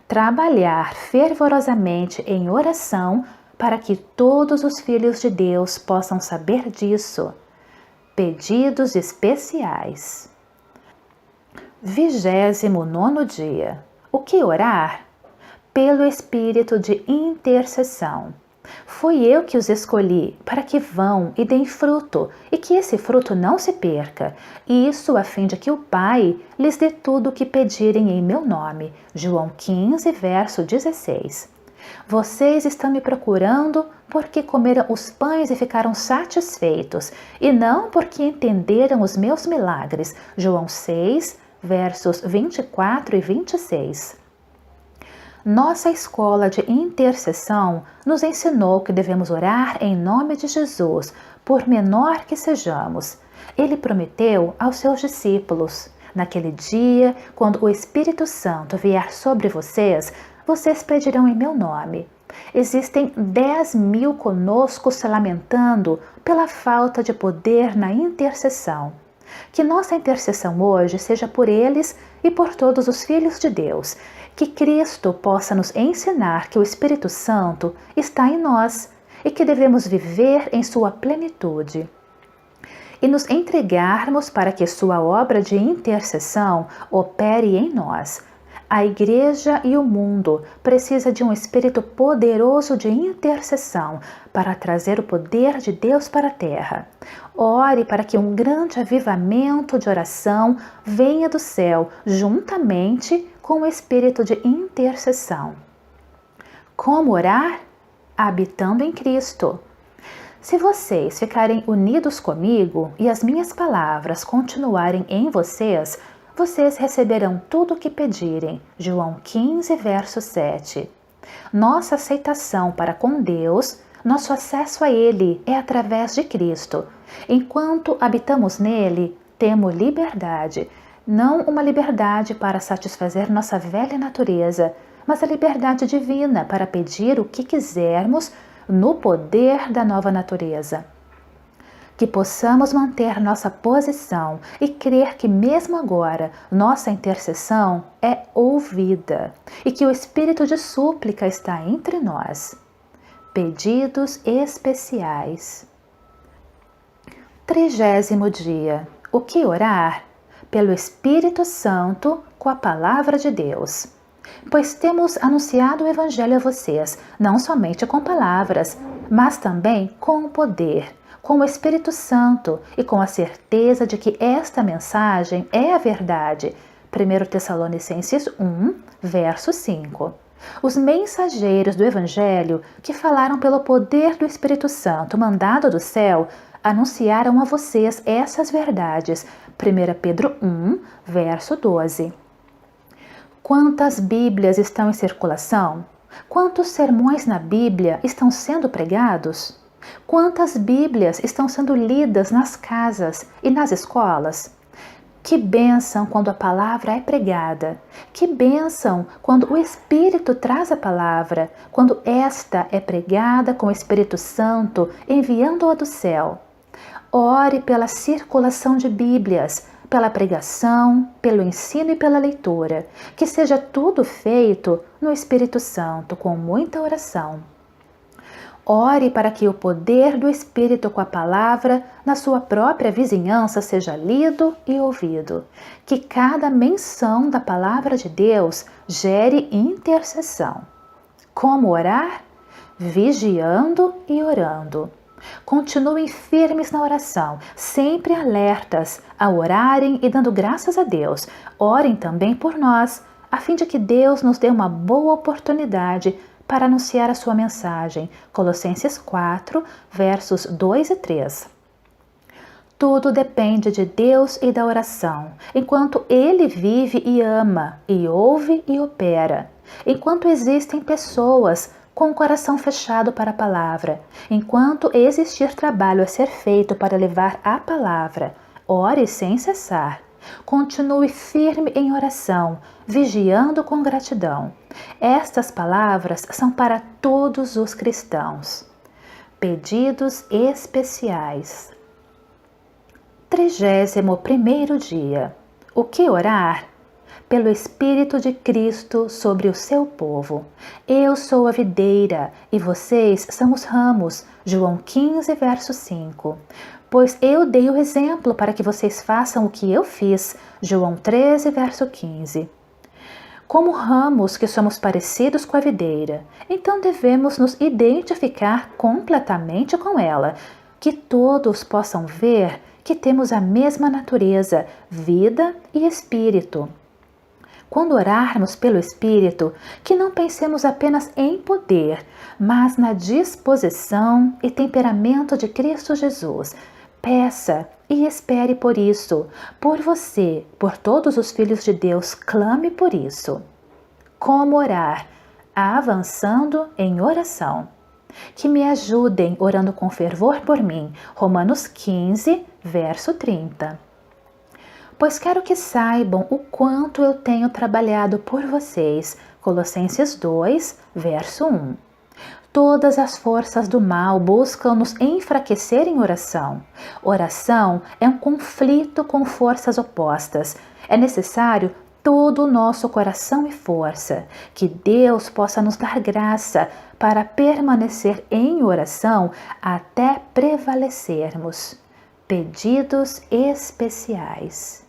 Trabalhar fervorosamente em oração para que todos os filhos de Deus possam saber disso. Pedidos especiais. 29º dia. O que orar? Pelo espírito de intercessão. Fui eu que os escolhi para que vão e deem fruto, e que esse fruto não se perca. Isso a fim de que o Pai lhes dê tudo o que pedirem em meu nome. João 15, verso 16. Vocês estão me procurando porque comeram os pães e ficaram satisfeitos, e não porque entenderam os meus milagres. João 6, versos 24 e 26. Nossa escola de intercessão nos ensinou que devemos orar em nome de Jesus, por menor que sejamos. Ele prometeu aos seus discípulos: naquele dia, quando o Espírito Santo vier sobre vocês, vocês pedirão em meu nome. Existem 10.000 conosco se lamentando pela falta de poder na intercessão. Que nossa intercessão hoje seja por eles e por todos os filhos de Deus. Que Cristo possa nos ensinar que o Espírito Santo está em nós e que devemos viver em sua plenitude. E nos entregarmos para que sua obra de intercessão opere em nós. A igreja e o mundo precisam de um espírito poderoso de intercessão para trazer o poder de Deus para a terra. Ore para que um grande avivamento de oração venha do céu, juntamente com o espírito de intercessão. Como orar? Habitando em Cristo. Se vocês ficarem unidos comigo e as minhas palavras continuarem em vocês, vocês receberão tudo o que pedirem. João 15, verso 7. Nossa aceitação para com Deus, nosso acesso a Ele é através de Cristo. Enquanto habitamos nele, temos liberdade. Não uma liberdade para satisfazer nossa velha natureza, mas a liberdade divina para pedir o que quisermos no poder da nova natureza. Que possamos manter nossa posição e crer que mesmo agora nossa intercessão é ouvida e que o espírito de súplica está entre nós. Pedidos especiais. 30º dia. O que orar? Pelo Espírito Santo com a palavra de Deus. Pois temos anunciado o Evangelho a vocês, não somente com palavras, mas também com o poder, com o Espírito Santo e com a certeza de que esta mensagem é a verdade. 1 Tessalonicenses 1, verso 5. Os mensageiros do Evangelho, que falaram pelo poder do Espírito Santo mandado do céu, anunciaram a vocês essas verdades. 1 Pedro 1, verso 12. Quantas Bíblias estão em circulação? Quantos sermões na Bíblia estão sendo pregados? Quantas Bíblias estão sendo lidas nas casas e nas escolas? Que bênção quando a palavra é pregada. Que bênção quando o Espírito traz a palavra, quando esta é pregada com o Espírito Santo, enviando-a do céu. Ore pela circulação de Bíblias, pela pregação, pelo ensino e pela leitura. Que seja tudo feito no Espírito Santo, com muita oração. Ore para que o poder do Espírito com a palavra na sua própria vizinhança seja lido e ouvido. Que cada menção da palavra de Deus gere intercessão. Como orar? Vigiando e orando. Continuem firmes na oração, sempre alertas a orarem e dando graças a Deus. Orem também por nós, a fim de que Deus nos dê uma boa oportunidade para anunciar a sua mensagem. Colossenses 4, versos 2 e 3. Tudo depende de Deus e da oração, enquanto Ele vive e ama, e ouve e opera. Enquanto existem pessoas com o coração fechado para a palavra, enquanto existir trabalho a ser feito para levar a palavra, ore sem cessar. Continue firme em oração, vigiando com gratidão. Estas palavras são para todos os cristãos. Pedidos especiais. 31º dia. O que orar? Pelo Espírito de Cristo sobre o seu povo. Eu sou a videira e vocês são os ramos. João 15, verso 5. Pois eu dei o exemplo para que vocês façam o que eu fiz. João 13, verso 15. Como ramos que somos parecidos com a videira, então devemos nos identificar completamente com ela, que todos possam ver que temos a mesma natureza, vida e espírito. Quando orarmos pelo Espírito, que não pensemos apenas em poder, mas na disposição e temperamento de Cristo Jesus. Peça e espere por isso, por você, por todos os filhos de Deus, clame por isso. Como orar? Avançando em oração. Que me ajudem orando com fervor por mim. Romanos 15, verso 30. Pois quero que saibam o quanto eu tenho trabalhado por vocês. Colossenses 2, verso 1. Todas as forças do mal buscam nos enfraquecer em oração. Oração é um conflito com forças opostas. É necessário todo o nosso coração e força. Que Deus possa nos dar graça para permanecer em oração até prevalecermos. Pedidos especiais.